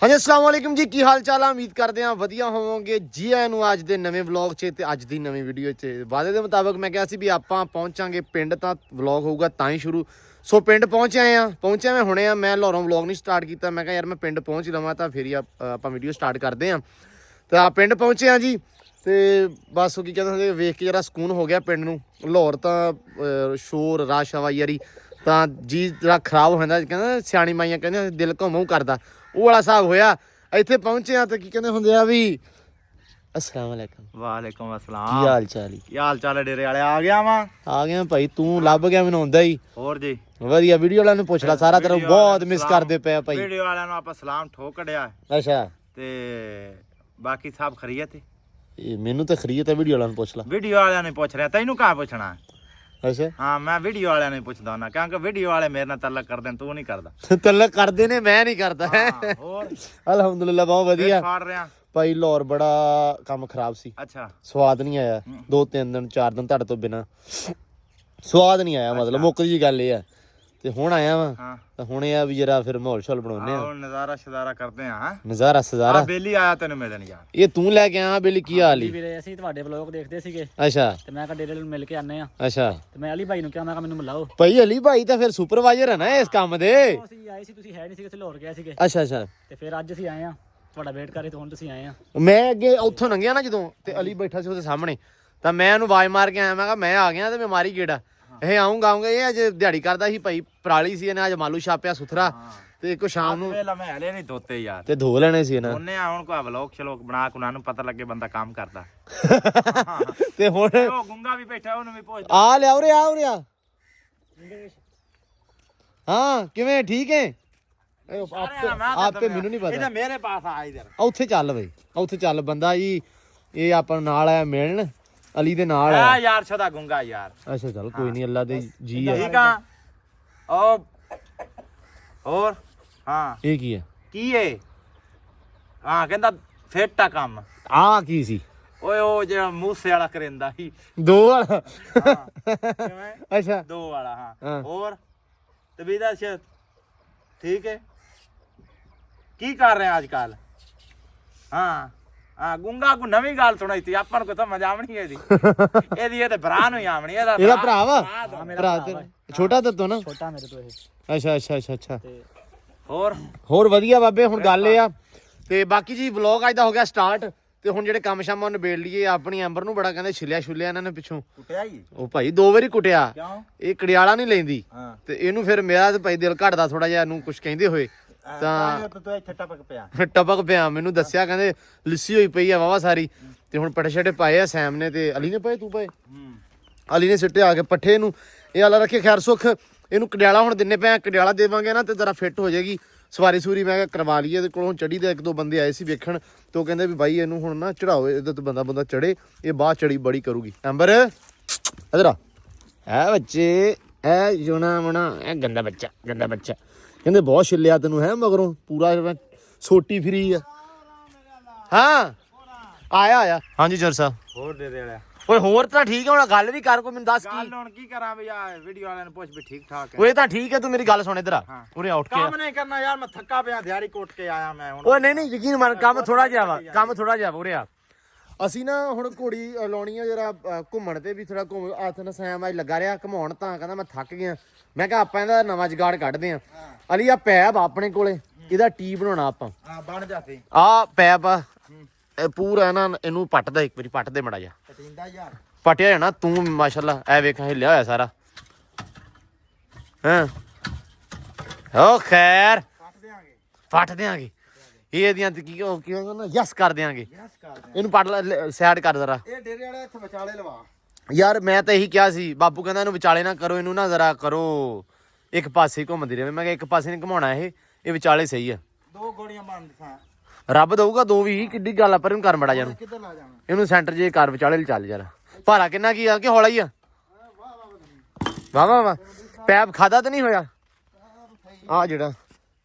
ਹਾਂਜੀ ਅਸਲਾਮ ਵਾਲੇਕੁਮ ਜੀ, ਕੀ ਹਾਲ ਚਾਲ ਆ। ਉਮੀਦ ਕਰਦੇ ਆ ਵਧੀਆ ਹੋਵੋਗੇ ਜੀ। ਆਇਆਂ ਨੂੰ ਅੱਜ ਦੇ ਨਵੇਂ ਵਲੌਗ 'ਚ ਤੇ ਅੱਜ ਦੀ ਨਵੀਂ ਵੀਡੀਓ 'ਚ। ਵਾਅਦੇ ਦੇ ਮੁਤਾਬਕ ਮੈਂ ਕਿਹਾ ਸੀ ਵੀ ਆਪਾਂ ਪਹੁੰਚਾਂਗੇ ਪਿੰਡ ਤਾਂ ਵਲੌਗ ਹੋਊਗਾ ਤਾਂ ਹੀ ਸ਼ੁਰੂ। ਸੋ ਪਿੰਡ ਪਹੁੰਚਿਆ ਮੈਂ ਹੁਣੇ ਆ। ਮੈਂ ਲਾਹੌਰੋਂ ਵਲੌਗ ਨਹੀਂ ਸਟਾਰਟ ਕੀਤਾ। ਮੈਂ ਕਿਹਾ ਯਾਰ ਮੈਂ ਪਿੰਡ ਪਹੁੰਚ ਲਵਾਂ ਤਾਂ ਫਿਰ ਹੀ ਆਪਾਂ ਵੀਡੀਓ ਸਟਾਰਟ ਕਰਦੇ ਆ। ਤਾਂ ਪਿੰਡ ਪਹੁੰਚੇ ਆ ਜੀ ਤੇ ਬਸ ਕੀ ਕਹਿੰਦੇ ਹੁੰਦੇ ਵੇਖ ਕੇ ਜਰਾ ਸਕੂਨ ਹੋ ਗਿਆ ਪਿੰਡ ਨੂੰ। ਲਾਹੌਰ ਤਾਂ ਸ਼ੋਰ ਰਸ਼ ਹਵਾਈਆਰੀ ਤਾਂ ਜੀ ਜਿਹੜਾ ਖਰਾਬ ਹੋ ਜਾਂਦਾ। ਕਹਿੰਦਾ ਸਿਆਣੀ ਮਾਈਆਂ ਕਹਿੰਦੇ ਦਿਲ ਘੁੰਮੂ ਕਰਦਾ, ਉਹ ਵਾਲਾ ਹਿਸਾਬ ਹੋਇਆ। ਇੱਥੇ ਪਹੁੰਚੇ ਆ ਤੇ ਕੀ ਕਹਿੰਦੇ ਹੁੰਦੇ ਆ ਵੀ अस्सलाम वालेकुम। वालेकुम अस्सलाम। ਕੀ ਹਾਲ ਚਾਲ ਹੀ? ਕੀ ਹਾਲ ਚਾਲ ਹੈ ਡੇਰੇ ਵਾਲੇ? ਆ ਗਿਆ ਵਾਂ। ਆ ਗਿਆ ਭਾਈ, ਤੂੰ ਲੱਭ ਗਿਆ ਮੈਨੂੰ ਆਉਂਦਾ ਹੀ। ਹੋਰ ਜੀ ਵਧੀਆ। ਵੀਡੀਓ ਵਾਲਿਆਂ ਨੂੰ ਪੁੱਛ ਲੈ ਸਾਰਾ, ਤੇਰਾ ਵੀਡੀਓ ਬਹੁਤ ਵਾਲਿਆਂ ਮਿਸ ਨੂੰ ਕਰਦੇ ਪਏ ਆ ਭਾਈ। ਵੀਡੀਓ ਵਾਲਿਆਂ ਨੂੰ ਆਪਾਂ ਸਲਾਮ ਠੋਕ ਕੜਿਆ ਅੱਛਾ, ਤੇ ਬਾਕੀ ਸਭ ਖਰੀਅਤ ਹੈ। ਇਹ ਮੈਨੂੰ ਤਾਂ ਖਰੀਦ ਹੈ, ਵੀਡੀਓ ਵਾਲਿਆਂ ਨੂੰ ਪੁੱਛ ਲੈ। ਵੀਡੀਓ ਵਾਲਿਆਂ ਨੂੰ ਪੁੱਛ ਰਿਹਾ, ਤੈਨੂੰ ਕਾ ਪੁੱਛਣਾ? ਅੱਛਾ ਹਾਂ, ਮੈਂ ਵੀਡੀਓ ਵਾਲਿਆਂ ਨੂੰ ਪੁੱਛਦਾ ਹੁੰਦਾ ਕਿਉਂਕਿ ਵੀਡੀਓ ਵਾਲੇ ਮੇਰੇ ਨਾਲ ਤਲਕ ਕਰਦੇ ਨੇ, ਤੂੰ ਨਹੀਂ ਕਰਦਾ। ਤਲਕ ਕਰਦੇ ਨੇ, ਮੈਂ ਨਹੀਂ ਕਰਦਾ। ਹਾਂ ਹੋਰ ਅਲਹਮਦੁਲਿਲਾ ਬਹੁਤ ਵਧੀਆ ਫਾੜ ਰਿਹਾ ਭਾਈ। ਲਾਹੌਰ ਬੜਾ ਕੰਮ ਖਰਾਬ ਸੀ, ਅੱਛਾ ਸਵਾਦ ਨਹੀਂ ਆਇਆ। 2-3 ਦਿਨ 4 ਦਿਨ ਤੁਹਾਡੇ ਤੋਂ ਬਿਨਾ ਸਵਾਦ ਨਹੀਂ ਆਇਆ। ਮਤਲਬ ਮੁੱਕ ਜੀ ਗੱਲ ਇਹ ਆ। ਤੇ ਹੁਣ ਆਇਆ ਵਾ ਹਾਂ, ਤਾਂ ਹੁਣ ਇਹ ਆ ਵੀ ਜਰਾ ਫਿਰ ਮਾਹੌਲ ਸ਼ੌਲ ਬਣਾਉਨੇ ਆ। ਹੁਣ ਨਜ਼ਾਰਾ ਸ਼ਜ਼ਾਰਾ ਕਰਦੇ ਆ। ਨਜ਼ਾਰਾ ਸਜ਼ਾਰਾ ਬੇਲੀ ਆਇਆ ਤੈਨੂੰ ਮਿਲਣ ਯਾਰ। ਇਹ ਤੂੰ ਲੈ ਕੇ ਆਇਆ ਬੇਲੀ? ਕੀ ਹਾਲ ਈ? ਵੀਰੇ ਅਸੀਂ ਤੁਹਾਡੇ ਵਲੌਗ ਦੇਖਦੇ ਸੀਗੇ ਅੱਛਾ ਤੇ ਮੈਂ ਕਿਹਾ ਡੇਰੇ ਨੂੰ ਮਿਲ ਕੇ ਆਨੇ ਆ। ਅੱਛਾ ਤੇ ਮੈਂ ਅਲੀ ਭਾਈ ਨੂੰ ਕਿਹਾ, ਮੈਂ ਕਿਹਾ ਮੈਨੂੰ ਮਿਲਾਓ। ਭਾਈ ਅਲੀ ਭਾਈ ਤਾਂ ਫਿਰ ਸੁਪਰਵਾਈਜ਼ਰ ਹੈ ਨਾ ਇਸ ਕੰਮ ਦੇ। ਅਸੀਂ ਆਏ ਸੀ, ਤੁਸੀਂ ਹੈ ਨਹੀਂ ਸੀਗੇ, ਅਸੀਂ ਲਾਹੌਰ ਗਏ ਸੀਗੇ। ਅੱਛਾ ਅੱਛਾ। ਤੇ ਫਿਰ ਅੱਜ ਅਸੀਂ ਆਏ ਆ, ਤੁਹਾਡਾ ਵੇਟ ਕਰ ਰਹੇ ਤੇ ਹੁਣ ਤੁਸੀਂ ਆਏ ਆ। ਮੈਂ ਅੱਗੇ ਉੱਥੋਂ ਲੰਘਿਆ ਨਾ ਜਦੋਂ, ਤੇ ਅਲੀ ਬੈਠਾ ਸੀ ਉਹਦੇ ਸਾਹਮਣੇ, ਤਾਂ ਮੈਂ ਉਹਨੂੰ ਆਵਾਜ਼ ਮਾਰ ਕੇ ਆਇਆ। ਮੈਂ ਕਿਹਾ ਮੈਂ ਆ ਗਿਆ ਤੇ ਮੈਂ ਮਾਰੀ ਗੇੜਾ। ਇਹ ਆਉਂਗਾ ਇਹ ਅੱਜ ਦਿਹਾੜੀ ਕਰਦਾ ਸੀ ਭਾਈ, ਪਰਾਲੀ ਸੀ ਇਹਨੇ ਅੱਜ ਮਾਲੂ ਛਾਪਿਆ ਸੁਥਰਾ ਤੇ ਇੱਕੋ ਸ਼ਾਮ ਨੂੰ ਵੇਲਾ ਮੈਂ ਹਲੇ ਨਹੀਂ ਧੋਤੇ ਯਾਰ, ਤੇ ਧੋ ਲੈਣੇ ਸੀ ਇਹਨਾਂ। ਉਹਨੇ ਆ ਹੁਣ ਕੋਈ ਵਲੌਗ ਸ਼ਲੋਕ ਬਣਾ ਕੇ ਉਹਨਾਂ ਨੂੰ ਪਤਾ ਲੱਗੇ ਬੰਦਾ ਕੰਮ ਕਰਦਾ। ਤੇ ਹੁਣ ਉਹ ਗੁੰਗਾ ਵੀ ਬੈਠਾ, ਉਹਨੂੰ ਵੀ ਪੁੱਛ। ਆ ਲਿਆ ਉਰੇ, ਆ ਉਰੇ ਆ। ਹਾਂ ਕਿਵੇਂ, ਠੀਕ ਹੈ? ਆਪੇ ਮੈਨੂੰ ਨਹੀਂ ਪਤਾ। ਇਹਦਾ ਮੇਰੇ ਪਾਸ ਆ ਇਧਰ। ਉੱਥੇ ਚੱਲ ਬਈ, ਉੱਥੇ ਚੱਲ ਬੰਦਾ ਜੀ। ਇਹ ਆਪਾਂ ਨਾਲ ਆਇਆ ਮਿਲਣ, ਅਲੀ ਦੇ ਨਾਲ ਆ ਆਇਆ। ਯਾਰ ਛਦਾ ਗੁੰਗਾ ਯਾਰ। ਅੱਛਾ ਚੱਲ ਕੋਈ ਨਹੀਂ, ਅੱਲਾ ਦੇ ਜੀ ਆ। ਠੀਕ ਆ। ਉਹ ਹੋਰ ਹਾਂ, ਇਹ ਕੀ ਹੈ? ਕੀ ਏ? ਹਾਂ ਕਹਿੰਦਾ ਫਿੱਟ ਆ ਕੰਮ। ਆ ਕੀ ਸੀ? ਓਏ ਉਹ ਜਿਹੜਾ ਮੂਸੇ ਵਾਲਾ ਕਰਿੰਦਾ ਸੀ। ਦੋ ਵਾਲਾ? ਕਿਵੇਂ? ਅੱਛਾ ਦੋ ਵਾਲਾ ਹਾਂ। ਹਾਂ। ਹੋਰ ਤੇ ਵੀ ਦੱਸ ਠੀਕ ਹੈ, ਕੀ ਕਰ ਰਹੇ ਅੱਜ ਕੱਲ? ਹਾਂ ਹਾਂ, ਗੁੰਗਾ ਕੋ ਨਵੀਂ ਗੱਲ ਸੁਣਾਈ ਸੀ ਆਪਾਂ ਨੂੰ, ਕੋਈ ਸਮਝ ਆਵਣੀ ਇਹਦੀ। ਇਹ ਤੇ ਭਰਾ ਨੂੰ ਹੀ ਆਵਣੀ। ਇਹਦਾ ਭਰਾ ਵਾ? ਮੇਰਾ ਭਰਾ ਤੇਰਾ ਛੋਟਾ ਤੇ ਤੋਂ ਨਾ? ਛੋਟਾ ਮੇਰੇ ਤੋਂ ਇਹ। ਅੱਛਾ ਅੱਛਾ ਅੱਛਾ ਅੱਛਾ। ਤੇ ਹੋਰ ਵਧੀਆ ਬਾਬੇ। ਹੁਣ ਗੱਲ ਇਹ ਆ ਤੇ ਬਾਕੀ ਜੀ ਵਲੌਗ ਅੱਜ ਦਾ ਹੋ ਗਿਆ ਸਟਾਰਟ। ਤੇ ਹੁਣ ਜਿਹੜੇ ਕੰਮ ਸ਼ਾਮਾਂ ਨੂੰ ਨਿਬੇੜ ਲਈਏ। ਆਪਣੀ ਐਂਬਰ ਨੂੰ ਬੜਾ ਕਹਿੰਦੇ ਛਿਲਿਆ ਇਹਨਾਂ ਨੇ ਪਿੱਛੋਂ। ਕੁੱਟਿਆ ਹੀ ਉਹ ਭਾਈ 2 ਵਾਰੀ ਕੁੱਟਿਆ। ਕਿਉਂ? ਇਹ ਕੜਿਆਲਾ ਨਹੀਂ ਲੈਂਦੀ ਹਾਂ ਤੇ ਇਹਨੂੰ ਫਿਰ ਮੇਰਾ ਤੇ ਭਾਈ ਦਿਲ ਘਟਦਾ ਥੋੜਾ ਜਿਹਾ, ਇਹਨੂੰ ਕੁਝ ਕਹਿੰਦੇ ਹੋਏ ਤਾਂ ਤੂੰ ਇੱਥੇ ਟਪਕ ਪਿਆ। ਟਪਕ ਪਿਆ। ਮੈਨੂੰ ਦੱਸਿਆ ਕਹਿੰਦੇ ਲਿੱਸੀ ਹੋਈ ਪਈ ਆ ਵਾਵਾ ਸਾਰੀ। ਤੇ ਹੁਣ ਪੱਠੇ ਛੱਡੇ ਪਾਏ ਆ ਸੈਮ ਨੇ ਤੇ ਅਲੀ ਨੇ ਪਾਏ। ਤੂੰ ਪਾਏ? ਅਲੀ ਨੇ ਸਿੱਟੇ ਆ ਕੇ ਪੱਠੇ ਨੂੰ। ਇਹ ਆਲਾ ਰੱਖੇ ਖੈਰ ਸੁੱਖ। ਇਹਨੂੰ ਕੜਿਆਲਾ ਹੁਣ ਦਿੰਨੇ ਪਏ। ਕੜਿਆਲਾ ਦੇਵਾਂਗੇ ਨਾ ਤੇ ਜ਼ਰਾ ਫਿੱਟ ਹੋ ਜਾਏਗੀ। ਸਵਾਰੀ ਸੂਰੀ ਮੈਂ ਕਿਹਾ ਕਰਵਾ ਲਈਏ। ਇਹਦੇ ਕੋਲੋਂ ਚੜੀ ਦੇ 1-2 ਬੰਦੇ ਆਏ ਸੀ ਵੇਖਣ, ਤੇ ਉਹ ਕਹਿੰਦੇ ਵੀ ਬਾਈ ਇਹਨੂੰ ਹੁਣ ਨਾ ਚੜਾਓ, ਇਹਦੇ ਤੇ ਬੰਦਾ ਚੜੇ, ਇਹ ਬਾਅਦ ਚੜੀ ਬੜੀ ਕਰੂਗੀ। ਐਂਬਰ ਇਧਰ ਆ। ਐ ਬੱਚੇ, ਐ ਜੁਣਾ ਮਣਾ, ਇਹ ਗੰਦਾ ਬੱਚਾ ਕਹਿੰਦੇ ਬਹੁਤ ਛਿੱਲਿਆ ਤੈਨੂੰ ਹੈ ਮਗਰੋਂ ਪੂਰਾ ਸੋਟੀ ਫਰੀ ਆ। ਹਾਂ ਆਇਆ ਹਾਂਜੀ ਜਰ ਸਾਹਿਬ। ਹੋਰ ਦੇ ਦੇ ਵਾਲਿਆ। ਓਏ ਹੋਰ ਤਾਂ ਠੀਕ ਹੈ, ਹੁਣ ਗੱਲ ਵੀ ਕਰ, ਕੋਈ ਮੈਨੂੰ ਦੱਸ ਕੀ। ਗੱਲ ਹੁਣ ਕੀ ਕਰਾਂ ਵੀ ਆ ਵੀਡੀਓ ਵਾਲਿਆਂ ਨੂੰ ਪੁੱਛ ਵੀ ਠੀਕ ਠਾਕ ਹੈ। ਓਏ ਤਾਂ ਠੀਕ ਹੈ, ਤੂੰ ਮੇਰੀ ਗੱਲ ਸੁਣ। ਇਧਰ ਆ ਉਰੇ ਉੱਠ ਕੇ। ਕੰਮ ਨਹੀਂ ਕਰਨਾ ਯਾਰ, ਮੈਂ ਥੱਕਾ ਪਿਆ, ਦਿਹਾੜੀ ਕੋਟ ਕੇ ਆਇਆ ਮੈਂ ਹੁਣ। ਓਏ ਨਹੀਂ ਯਕੀਨ ਮੰਨ, ਕੰਮ ਥੋੜਾ ਜਿਹਾ ਵਾ ਉਰੇ ਆ। ਅਸੀਂ ਨਾ ਹੁਣ ਘੋੜੀ ਲਾਉਣੀ ਆ ਜਰਾ ਘੁੰਮਣ ਤੇ ਵੀ ਥੋੜਾ ਘੁੰਮ ਹੱਥ ਨਾਲ ਸੈਮ ਅੱਜ ਲੱਗਾ ਰਿਹਾ ਘੁਮਾਉਣ, ਤਾਂ ਕਹਿੰਦਾ ਮੈਂ ਥੱਕ ਗਿਆ। ਮੈਂ ਕਿਹਾ ਆਪਾਂ ਇਹਦਾ ਨਵਾਂ ਜਗਾੜ ਕੱਢਦੇ ਆ। ਅਲੀ ਆ ਪੈਪ ਆਪਣੇ ਕੋਲੇ, ਇਹਦਾ ਟੀ ਬਣਾਉਣਾ ਆਪਾਂ। ਹਾਂ ਬਣ ਜਾਤੀ ਆ ਪੈਪ ਆ ਇਹ ਪੂਰਾ ਨਾ, ਇਹਨੂੰ ਪੱਟ ਦਾ, ਇੱਕ ਵਾਰੀ ਪੱਟ ਦੇ ਮੜਾ ਜਾ। ਕਟਿੰਦਾ ਯਾਰ ਪਟਿਆ ਜਾਣਾ ਤੂੰ ਮਾਸ਼ਾਅੱਲਾ। ਐ ਵੇਖ ਹਿੱਲਿਆ ਹੋਇਆ ਸਾਰਾ। ਹਾਂ ਓ ਖੈਰ ਪੱਟ ਦਿਆਂਗੇ ਇਹ ਇਹਦੀਆਂ ਤੇ ਕੀ ਨਾ ਯਸ ਕਰ ਦਿਆਂਗੇ। ਇਹਨੂੰ ਪੱਟ ਸਾਈਡ ਕਰ ਜ਼ਰਾ। ਇਹ ਡੇਰੇ ਵਾਲੇ ਇੱਥੇ ਵਿਚਾਲੇ ਲਵਾ ਯਾਰ ਮੈਂ ਤਾਂ ਇਹੀ ਕਿਹਾ ਸੀ, ਬਾਪੂ ਕਹਿੰਦਾ ਇਹਨੂੰ ਵਿਚਾਲੇ ਨਾ ਕਰੋ, ਇਹਨੂੰ ਨਾ ਜ਼ਰਾ ਕਰੋ ਇੱਕ ਪਾਸੇ ਹੀ ਘੁੰਮਦੀ ਰਹੇ। ਮੈਂ ਕਿਹਾ ਇੱਕ ਪਾਸੇ ਨਹੀਂ ਘੁਮਾਉਣਾ, ਇਹ ਵਿਚਾਲੇ ਸਹੀ ਆ। 2 ਗੋਲੀਆਂ ਬਣਦੀਆਂ ਰੱਬ ਦਊਗਾ 2 ਵੀ, ਕਿੱਡੀ ਗੱਲ ਆ। ਪਰ ਇਹਨੂੰ ਕਰ ਮੜਾ ਜਾ, ਕਿੱਧਰ ਲਾ ਜਾਣਾ ਇਹਨੂੰ ਸੈਂਟਰ ਜੇ ਕਰ ਵਿਚਾਲੇ ਚੱਲ ਯਾਰ। ਭਾਰਾ ਕਿੰਨਾ ਕੀ ਆ ਕਿ ਹੌਲਾ ਹੀ ਆ? ਵਾਹ ਪੈਪ ਖਾਦਾ ਤਾਂ ਨਹੀਂ ਹੋਇਆ? ਆ ਜਿਹੜਾ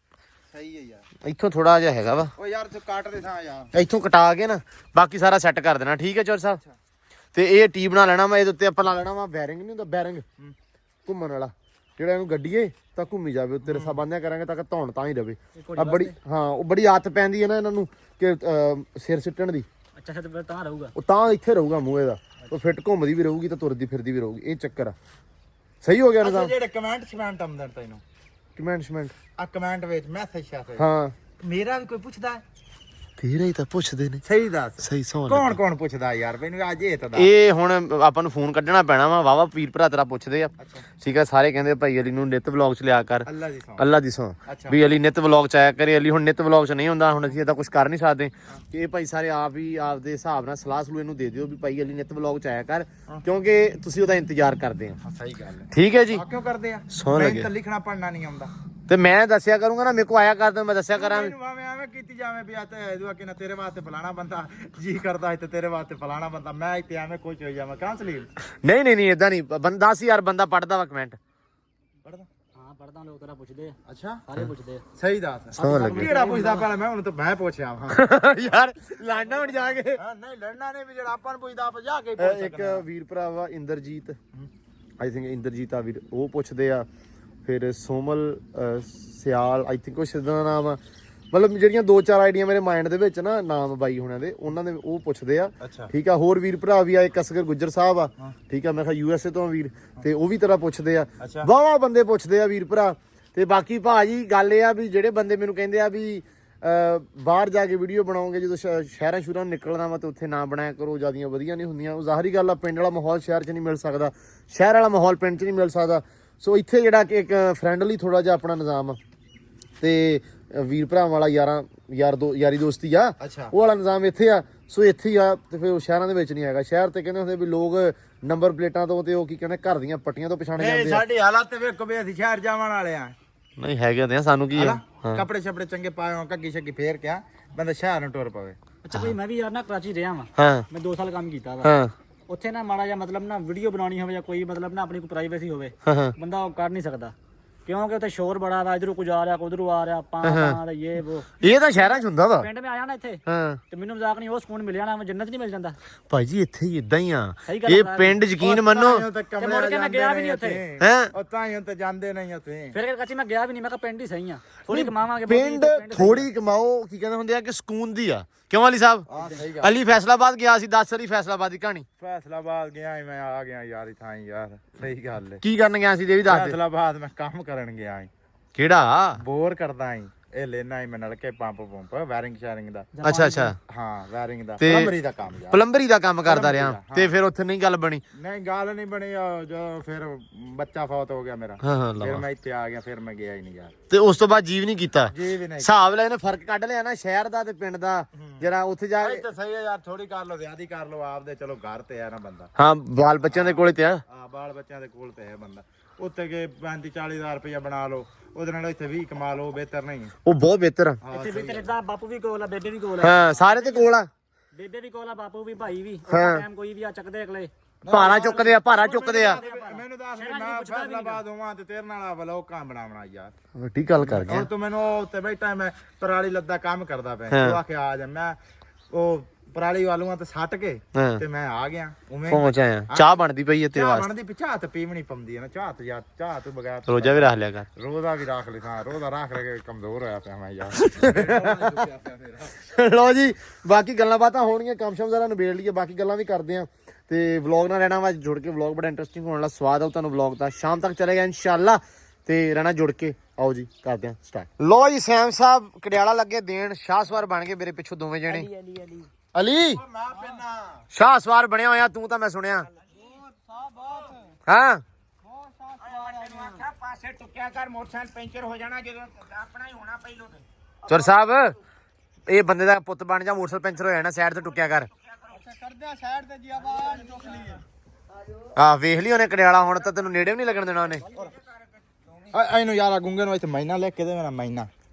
ਸਹੀ ਹੈ ਯਾਰ, ਇੱਥੋਂ ਥੋੜਾ ਜਿਹਾ ਹੈਗਾ ਵਾ, ਓ ਯਾਰ ਤੂੰ ਕੱਟ ਦੇ ਥਾਂ ਯਾਰ। ਇੱਥੋਂ ਕਟਾ ਕੇ ਨਾ ਬਾਕੀ ਸਾਰਾ ਸੈੱਟ ਕਰ ਦੇਣਾ। ਠੀਕ ਹੈ ਚੋਰ ਸਾਹਿਬ। ਤੇ ਇਹ ਟੀ ਬਣਾ ਲੈਣਾ ਵਾ, ਇਹਦੇ ਉੱਤੇ ਆਪਾਂ ਲਾ ਲੈਣਾ ਵਾ ਬੈਰਿੰਗ, ਨਹੀਂ ਹੁੰਦਾ ਬੈਰਿੰਗ ਘੁੰਮਣ ਵਾਲਾ, ਜਿਹੜਾ ਇਹਨੂੰ ਗੱਡੀਏ ਤਾਂ ਘੁੰਮੀ ਜਾਵੇ ਉੱਤੇ ਰਸਾ ਬੰਨਿਆ ਕਰਾਂਗੇ ਤਾਂ ਕਿ ਧੌਣ ਤਾਂ ਹੀ ਰਵੇ ਆ ਬੜੀ ਹਾਂ ਉਹ ਬੜੀ ਆਦਤ ਪੈਂਦੀ ਹੈ ਨਾ ਇਹਨਾਂ ਨੂੰ ਕਿ ਸਿਰ ਸਿੱਟਣ ਦੀ ਅੱਛਾ ਅੱਛਾ ਤੇ ਤਾਂ ਰਹੂਗਾ ਉਹ ਤਾਂ ਇੱਥੇ ਰਹੂਗਾ ਮੂੰਹ ਇਹਦਾ ਉਹ ਫਿੱਟ ਘੁੰਮਦੀ ਵੀ ਰਹੂਗੀ ਤਾਂ ਤੁਰਦੀ ਫਿਰਦੀ ਵੀ ਰਹੂਗੀ ਇਹ ਚੱਕਰ ਆ ਸਹੀ ਹੋ ਗਿਆ ਨਿਜ਼ਾਮ ਜਿਹੜੇ ਕਮੈਂਟ ਆਉਂਦੇ ਨੇ ਤੈਨੂੰ ਕਮੈਂਟ ਆ ਕਮੈਂਟ ਵਿੱਚ ਮੈਸੇਜ ਸ਼ਾਸੇ ਹਾਂ ਮੇਰਾ ਵੀ ਕੋਈ ਪੁੱਛਦਾ ਹੈ ਤੇਰਾ ਹੀ ਤਾਂ ਪੁੱਛਦੇ ਨੇ ਸਹੀ ਦੱਸ ਸਹੀ ਸੌਂ ਕੌਣ ਪੁੱਛਦਾ ਯਾਰ ਮੈਨੂੰ ਅੱਜ ਇਹ ਤਾਂ ਦੱਸ ਇਹ ਹੁਣ ਆਪਾਂ ਨੂੰ ਫੋਨ ਕੱਢਣਾ ਪੈਣਾ ਵਾ ਵਾਵਾ ਵੀਰ ਭਰਾ ਤੇਰਾ ਪੁੱਛਦੇ ਆ ਠੀਕ ਆ ਸਾਰੇ ਕਹਿੰਦੇ ਭਾਈ ਅਲੀ ਨੂੰ ਨਿਤ ਵਲੌਗ ਚ ਲਿਆ ਕਰ ਅੱਲਾ ਦੀ ਸੌਂ ਅੱਲਾ ਦੀ ਸੌਂ ਵੀ ਅਲੀ ਨਿਤ ਵਲੌਗ ਚ ਆਇਆ ਕਰੇ ਅਲੀ ਹੁਣ ਨਿਤ ਵਲੌਗ ਚ ਨਹੀਂ ਹੁੰਦਾ ਹੁਣ ਅਸੀਂ ਇਹਦਾ ਕੁਝ ਕਰ ਨਹੀਂ ਸਕਦੇ ਕਿ ਇਹ ਭਾਈ ਸਾਰੇ ਆਪ ਹੀ ਆਪਦੇ ਹਿਸਾਬ ਨਾਲ ਸਲਾਹ ਸਲੂ ਇਹਨੂੰ ਦੇ ਦਿਓ ਵੀ ਭਾਈ ਅਲੀ ਨਿਤ ਵਲੌਗ ਚ ਆਇਆ ਕਰ ਕਿਉਂਕਿ ਤੁਸੀਂ ਉਹਦਾ ਇੰਤਜ਼ਾਰ ਕਰਦੇ ਆ ਸਹੀ ਗੱਲ ਹੈ ਠੀਕ ਹੈ ਜੀ ਕਿਉਂ ਕਰਦੇ ਆ ਸੌਂ ਲੱਗੇ ਮੈਨੂੰ ਤਾਂ ਲਿਖਣਾ ਪੜਨਾ ਨਹੀਂ ਆਉਂਦਾ ਤੇ ਮੈਂ ਦੱਸਿਆ ਕਰੂੰਗਾ ਨਾ ਮੇਰੇ ਕੋ ਆਇਆ ਕਰ ਤਾਂ ਮੈਂ ਦੱਸਿਆ ਕਰਾਂ ਮੈਨੂੰ ਐਵੇਂ ਕੀਤੀ ਜਾਵੇਂ ਵੀ ਆ ਤੇ ਦੁਆ ਕਿ ਨਾ ਤੇਰੇ ਵਾਸਤੇ ਫਲਾਣਾ ਬੰਦਾ ਜੀ ਕਰਦਾ ਹੈ ਤੇ ਤੇਰੇ ਵਾਸਤੇ ਫਲਾਣਾ ਬੰਦਾ ਮੈਂ ਇੱਥੇ ਐਵੇਂ ਕੁਝ ਹੋ ਜਾਵਾਂ ਕਾਂਸਲੀ ਨਹੀਂ ਇਦਾਂ ਨਹੀਂ ਬੰਦਾ ਸੀ ਯਾਰ ਬੰਦਾ ਪੜਦਾ ਵਾ ਕਮੈਂਟ ਪੜਦਾ ਹਾਂ ਪੜਦਾ ਲੋਕ ਤੇਰਾ ਪੁੱਛਦੇ ਆ ਅੱਛਾ ਸਾਰੇ ਪੁੱਛਦੇ ਆ ਸਹੀ ਦੱਸ ਸੌਂ ਲੱਗੇ ਕਿਹੜਾ ਪੁੱਛਦਾ ਪਹਿਲਾਂ ਮੈਂ ਉਹਨੂੰ ਤਾਂ ਮੈਂ ਪੁੱਛਿਆ ਹਾਂ ਯਾਰ ਲਾਣਾ ਹੁਣ ਜਾ ਕੇ ਨਹੀਂ ਲੜਨਾ ਨਹੀਂ ਵੀ ਜਿਹੜਾ ਆਪਾਂ ਨੂੰ ਪੁੱਛਦਾ ਆਪਾਂ ਜਾ ਕੇ ਇੱਕ ਵੀਰ ਭਰਾ ਵਾ ਇੰਦਰਜੀਤ ਆਈ ਥਿੰਕ ਇੰਦਰਜੀਤ ਆ ਵੀਰ ਉਹ ਪੁੱਛਦੇ ਆ ਫਿਰ ਸੋਮਲ ਸਿਆਲ ਆਈ ਥਿੰਕ ਕੁਛ ਇਦਾਂ ਦਾ ਨਾਮ ਆ ਮਤਲਬ ਜਿਹੜੀਆਂ 2-4 ਆਈਡੀਆਂ ਮੇਰੇ ਮਾਈਂਡ ਦੇ ਵਿੱਚ ਨਾ ਨਾਮ ਬਾਈ ਹੁਣਾਂ ਦੇ ਉਹਨਾਂ ਦੇ ਉਹ ਪੁੱਛਦੇ ਆ ਠੀਕ ਆ ਹੋਰ ਵੀਰ ਭਰਾ ਵੀ ਆ ਇੱਕ ਅਸਗਰ ਗੁੱਜਰ ਸਾਹਿਬ ਆ ਠੀਕ ਆ ਮੈਂ ਕਿਹਾ USA ਤੋਂ ਵੀਰ ਤੇ ਉਹ ਵੀ ਤਰ੍ਹਾਂ ਪੁੱਛਦੇ ਆ ਵਾਵਾ ਬੰਦੇ ਪੁੱਛਦੇ ਆ ਵੀਰ ਭਰਾ ਤੇ ਬਾਕੀ ਭਾਜੀ ਗੱਲ ਇਹ ਆ ਵੀ ਜਿਹੜੇ ਬੰਦੇ ਮੈਨੂੰ ਕਹਿੰਦੇ ਆ ਵੀ ਬਾਹਰ ਜਾ ਕੇ ਵੀਡੀਓ ਬਣਾਓਗੇ ਜਦੋਂ ਸ਼ਹਿਰਾਂ ਸ਼ੁਰਾਂ ਨੂੰ ਨਿਕਲਣਾ ਵਾ ਤੇ ਉੱਥੇ ਨਾ ਬਣਾਇਆ ਕਰੋ ਜਿਆਦੀਆਂ ਵਧੀਆ ਨਹੀਂ ਹੁੰਦੀਆਂ ਉਹ ਜ਼ਾਹਰੀ ਗੱਲ ਆ ਪਿੰਡ ਵਾਲਾ ਮਾਹੌਲ ਸ਼ਹਿਰ 'ਚ ਨਹੀਂ ਮਿਲ ਸਕਦਾ ਸ਼ਹਿਰ ਵਾਲਾ ਮਾਹੌਲ ਪਿੰਡ 'ਚ ਨਹੀਂ ਮਿਲ ਸਕਦਾ ਸੋ ਇੱਥੇ ਜਿਹੜਾ ਕਿ ਇੱਕ ਫਰੈਂਡਲੀ ਥੋੜਾ ਜਿਹਾ ਆਪਣਾ ਨਿਜ਼ਾਮ ਤੇ ਵੀਰ ਭਰਾਵਾਂ ਵਾਲਾ ਯਾਰੀ ਦੋਸਤੀ ਆ ਉਹ ਵਾਲਾ ਨਿਜ਼ਾਮ ਇੱਥੇ ਆ ਸੋ ਇੱਥੇ ਹੀ ਆ ਤੇ ਫਿਰ ਸ਼ਹਿਰਾਂ ਦੇ ਵਿੱਚ ਨਹੀਂ ਹੈਗਾ ਸ਼ਹਿਰ ਤੇ ਕਹਿੰਦੇ ਹੁੰਦੇ ਵੀ ਲੋਕ ਨੰਬਰ ਪਲੇਟਾਂ ਤੋਂ ਤੇ ਉਹ ਕੀ ਕਹਿੰਦੇ ਘਰ ਦੀਆਂ ਪੱਟੀਆਂ ਤੋਂ ਪਛਾਣੇ ਜਾਂਦੇ ਆ ਸਾਡੀ ਹਾਲਤ ਤੇ ਵੇਖੋ ਵੀ ਅਸੀਂ ਸ਼ਹਿਰ ਜਾਵਣ ਵਾਲੇ ਆ ਨਹੀਂ ਹੈਗੇ ਤੇ ਸਾਨੂੰ ਕੀ ਆ ਕੱਪੜੇ ਛਪੜੇ ਚੰਗੇ ਪਾਏ ਹੋ ਕੱਗੀ ਛੱਗੀ ਫੇਰ ਕਿਆ ਬੰਦਾ ਸ਼ਹਿਰ ਨੂੰ ਟੁਰ ਪਵੇ ਅੱਛਾ ਭਾਈ ਮੈਂ ਵੀ ਯਾਰ ਨਾ ਕਰਾਚੀ ਰਿਹਾ ਵਾਂ ਹਾਂ ਮੈਂ 2 ਸਾਲ ਕੰਮ ਕੀਤਾ ਵਾ ਹਾਂ ਉੱਥੇ ਨਾ ਮਾੜਾ ਜਿਹਾ ਮਤਲਬ ਨਾ ਵੀਡੀਓ ਬਣਾਉਣੀ ਹੋਵੇ ਜਾਂ ਕੋਈ ਮਤਲਬ ਨਾ ਆਪਣੀ ਕੋਈ ਪ੍ਰਾਈਵੇਸੀ ਹੋਵੇ ਹਾਂ ਬੰਦਾ ਉਹ ਕਰ ਨਹੀਂ ਸਕਦਾ ਕਿਉਂਕਿ ਉੱਥੇ ਸ਼ੋਰ ਬੜਾ ਵਾ ਇਧਰੋਂ ਕੁਝ ਆ ਰਿਹਾ ਉਧਰੋਂ ਆ ਰਿਹਾ ਪਾਂ ਤੇ ਇਹ ਉਹ ਇਹ ਤਾਂ ਸ਼ਹਿਰਾਂ 'ਚ ਹੁੰਦਾ ਵਾ ਪਿੰਡ ਮੈਂ ਆ ਜਾਣਾ ਇੱਥੇ ਹਾਂ ਤੇ ਮੈਨੂੰ ਮਜ਼ਾਕ ਨਹੀਂ ਉਹ ਸਕੂਨ ਮਿਲ ਜਾਣਾ ਜੰਨਤ ਨਹੀਂ ਮਿਲ ਜਾਂਦਾ ਭਾਈ ਜੀ ਇੱਥੇ ਹੀ ਇਦਾਂ ਹੀ ਆ ਸਹੀ ਗੱਲ ਇਹ ਪਿੰਡ ਯਕੀਨ ਮੰਨੋ ਤੇ ਮੁੜ ਕੇ ਮੈਂ ਗਿਆ ਵੀ ਨਹੀਂ ਉੱਥੇ ਹੈ ਉਹ ਤਾਂ ਹੀ ਤਾਂ ਜਾਂਦੇ ਨਹੀਂ ਉੱਥੇ ਫਿਰ ਕੱਚੀ ਮੈਂ ਗਿਆ ਵੀ ਨਹੀਂ ਮੈਂ ਕਿਹਾ ਪਿੰਡ ਹੀ ਸਹੀ ਆ ਥੋੜੀ ਕਮਾਵਾਂਗੇ ਪਿੰਡ ਥੋੜੀ ਕਮਾਓ ਕੀ ਕਹਿੰਦੇ ਹੁੰਦੇ ਆ ਕਿ ਸਕੂਨ ਦੀ ਆ ਕਿਉਂ ਅਲੀ ਸਾਹਿਬ ਸਹੀ ਅਲੀ ਫੈਸਲਾਬਾਦ ਗਿਆ ਸੀ 10 ਵਾਰੀ ਫੈਸਲਾਬਾਦ ਦੀ ਕਹਾਣੀ ਫੈਸਲਾਬਾਦ ਗਿਆ ਮੈਂ ਆ ਗਿਆ ਯਾਰ ਥਾਂ ਯਾਰ ਸਹੀ ਗੱਲ ਹੈ ਕੀ ਕਰਨ ਗਿਆ ਸੀ ਇਹ ਵੀ ਦੱਸ ਦੇ ਫੈਸਲਾਬਾਦ ਮੈਂ ਕੰਮ ਕਰਨ ਗਿਆ ਕਿਹੜਾ ਬੋਰ ਕਰਦਾ ਇਹ ਲੈਣਾ ਮੈਂ ਨਲਕੇ ਪੰਪ ਵਾਇਰਿੰਗ ਸ਼ੈਰਿੰਗ ਦਾ ਅੱਛਾ ਹਾਂ ਵਾਇਰਿੰਗ ਦਾ ਤੇ ਪਲੰਬਰੀ ਦਾ ਕੰਮ ਯਾਰ ਪਲੰਬਰੀ ਦਾ ਕੰਮ ਕਰਦਾ ਰਿਹਾ ਤੇ ਫਿਰ ਉੱਥੇ ਨਹੀਂ ਗੱਲ ਬਣੀ ਨਹੀਂ ਗੱਲ ਨਹੀਂ ਬਣੀ ਜੋ ਫਿਰ ਬੱਚਾ ਫੌਤ ਹੋ ਗਿਆ ਮੇਰਾ ਹਾਂ ਫਿਰ ਮੈਂ ਇੱਥੇ ਆ ਗਿਆ ਫਿਰ ਮੈਂ ਗਿਆ ਹੀ ਨਹੀਂ ਯਾਰ ਤੇ ਉਸ ਤੋਂ ਬਾਅਦ ਜੀਵ ਨਹੀਂ ਕੀਤਾ ਜੀ ਵੀ ਨਹੀਂ ਹਿਸਾਬ ਲੈ ਇਹਨੇ ਫਰਕ ਕੱਢ ਲਿਆ ਨਾ ਸ਼ਹਿਰ ਦਾ ਤੇ ਪਿੰਡ ਦਾ ਜਰਾ ਉੱਥੇ ਜਾ ਕੇ ਤਾਂ ਸਹੀ ਹੈ ਯਾਰ ਥੋੜੀ ਕਰ ਲੋ ਜ਼ਿਆਦੀ ਕਰ ਲੋ ਆਪਦੇ ਚਲੋ ਘਰ ਤੇ ਆ ਨਾ ਬੰਦਾ ਹਾਂ ਬਾਲ ਬੱਚਿਆਂ ਦੇ ਕੋਲੇ ਤੇ ਆ ਬਾਲ ਬੱਚਿਆਂ ਦੇ ਕੋਲ ਤੇ ਹੈ ਬੰਦਾ ਉੱਥੇ ਕੇ 35-40,000 ਰੁਪਇਆ ਬਣਾ ਲਓ ਉਹਦੇ ਨਾਲ ਇੱਥੇ 20 ਕਮਾ ਲਓ ਬਿਹਤਰ ਨਹੀਂ ਉਹ ਬਹੁਤ ਬਿਹਤਰ ਆ ਇੱਥੇ ਵੀ ਤੇਰੇ ਦਾ ਬਾਪੂ ਵੀ ਕੋਲ ਆ ਬੇਬੇ ਵੀ ਕੋਲ ਆ ਹਾਂ ਸਾਰੇ ਤੇ ਕੋਲ ਆ ਬੇਬੇ ਵੀ ਕੋਲ ਆ ਬਾਪੂ ਵੀ ਭਾਈ ਵੀ ਟਾਈਮ ਕੋਈ ਵੀ ਆ ਚੱਕਦੇ ਅਗਲੇ ਭਾਰਾ ਚੁੱਕਦੇ ਆ ਮੈਨੂੰ ਦੱਸ ਮੈਂ ਫੈਸਲਾਬਾਦ ਹੋਵਾਂ ਤੇ ਤੇਰੇ ਨਾਲ ਆ ਵਲੋਕਾਂ ਬਣਾਉਣਾ ਯਾਰ ਵੱਡੀ ਗੱਲ ਕਰ ਗਿਆ ਹੁਣ ਤੂੰ ਮੈਨੂੰ ਉੱਤੇ ਬੈਠਾ ਮੈਂ ਪਰਾਲੀ ਲੱਦਾ ਕੰਮ ਕਰਦਾ ਪਿਆ ਤੂੰ ਆ ਕੇ ਆ ਜਾ ਮੈਂ ਉਹ ਪਰਾਲੀ ਵਾਲੂਆਂ ਤੇ ਸੱਟ ਕੇ ਤੇ ਮੈਂ ਆ ਗਿਆ ਉਵੇਂ ਪਹੁੰਚ ਆਇਆ ਚਾਹ ਬਣਦੀ ਪਈ ਇੱਥੇ ਚਾਹ ਵਾਸਤੇ ਬਣਦੀ ਪਿੱਛਾ ਤੇ ਪੀਵਣੀ ਪੰਦੀ ਹੈ ਨਾ ਚਾਹ ਤੇ ਯਾਰ ਚਾਹ ਤੋਂ ਬਗੈਰ ਰੋਜ਼ਾ ਵੀ ਰੱਖ ਲਿਆ ਕਰ ਰੋਜ਼ਾ ਵੀ ਰੱਖ ਲਿਆ ਰੋਜ਼ਾ ਰੱਖ ਲੈ ਕੇ ਕਮਜ਼ੋਰ ਹੋਇਆ ਪਿਆ ਮੈਂ ਯਾਰ ਲੋ ਜੀ ਬਾਕੀ ਗੱਲਾਂ ਬਾਤਾਂ ਹੋਣਗੀਆਂ ਕੰਮ ਸ਼ਮ ਜ਼ਰਾ ਨਿਬੇੜ ਲਈਏ ਬਾਕੀ ਗੱਲਾਂ ਵੀ ਕਰਦੇ ਆ ਤੇ ਵਲੌਗ ਨਾਲ ਰਹਿਣਾ ਵਾ ਜੁੜ ਕੇ ਵਲੌਗ ਬੜਾ ਇੰਟਰਸਟਿੰਗ ਹੋਣ ਵਾਲਾ ਸਵਾਦ ਆਉ ਤੁਹਾਨੂੰ ਵਲੌਗ ਦਾ ਸ਼ਾਮ ਤੱਕ ਚੱਲੇਗਾ ਇਨਸ਼ਾਅੱਲਾ ਤੇ ਰਹਿਣਾ ਜੁੜ ਕੇ ਆਓ ਜੀ ਕਰਦੇ ਆ ਸਟਾਰਟ ਲੋ ਜੀ ਸੈਮ ਸਾਹਿਬ ਕੜਿਆਲਾ ਲੱਗੇ ਦੇਣ ਸ਼ਾਹਸਵਾਰ ਬਣ ਗਏ ਮੇਰੇ ਪਿੱਛੋਂ ਦੋਵੇਂ ਜਣੇ ਅਲੀ ਮੈਂ ਪੈਣਾ ਸ਼ਾਹਸਵਾਰ ਬਣਿਆ ਹੋਇਆ ਤੂੰ ਤਾਂ ਮੈਂ ਸੁਣਿਆ ਹਾਂ ਪਾਸੇ ਟੁੱਕਿਆ ਕਰ ਮੋਟਰਸਾਈਕਲ ਪੈਂਚਰ ਹੋ ਜਾਣਾ ਜਦੋਂ ਆਪਣਾ ਹੀ ਹੋਣਾ ਪਹਿਲੋਂ ਤੇ ਚੋਰ ਸਾਹਿਬ ਇਹ ਬੰਦੇ ਦਾ ਪੁੱਤ ਬਣ ਜਾ ਮੋਟਰਸਾਈਕਲ ਪੈਂਚਰ ਹੋ ਜਾਣਾ ਸਾਈਡ ਤੇ ਟੁੱਕਿਆ ਕਰ ਅੱਛਾ ਕਰਦੇ ਆ ਸਾਈਡ ਤੇ ਜੀ ਆਵਾਜ਼ ਚੁੱਕ ਲਈ ਆ ਵੇਖ ਲਈ ਉਹਨੇ ਕੜਿਆਲਾ ਹੁਣ ਤਾਂ ਤੈਨੂੰ ਨੇੜੇ ਵੀ ਨਹੀਂ ਲੱਗਣ ਦੇਣਾ ਉਹਨੇ ਇਹਨੂੰ ਯਾਰ ਗੁੰਗੇ ਨੂੰ ਇੱਥੇ ਮਹੀਨਾ ਲਿਖ ਕੇ ਦੇ ਮੇਰਾ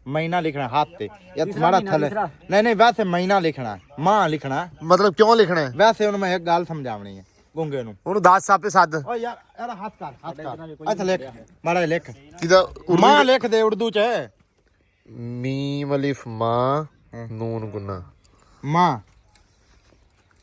ਮਹੀਨਾ ਲਿਖਣਾ ਹੱਥ ਤੇ ਯਾਰ ਤੁਹਾਡਾ ਥੱਲੇ ਨਹੀਂ ਵੈਸੇ ਮਹੀਨਾ ਲਿਖਣਾ ਮਾਂ ਲਿਖਣਾ ਮਤਲਬ ਕਿਉਂ ਲਿਖਣਾ ਹੈ ਵੈਸੇ ਉਹਨੂੰ ਮੈਂ ਇੱਕ ਗੱਲ ਸਮਝਾਉਣੀ ਹੈ ਗੁੰਗੇ ਨੂੰ ਉਹਨੂੰ 10 ਸਾਪੇ ਸੱਦ ਓ ਯਾਰ ਹੱਥ ਕਰ ਇੱਥੇ ਲਿਖ ਮਾੜਾ ਜਿਹਾ ਲਿਖ ਕਿਦਾ ਮਾਂ ਲਿਖ ਦੇ ਉਰਦੂ ਚ ਮੀਮ ਅਲਿਫ ਮਾਂ ਨੂਨ ਗੁਨਾ ਮਾਂ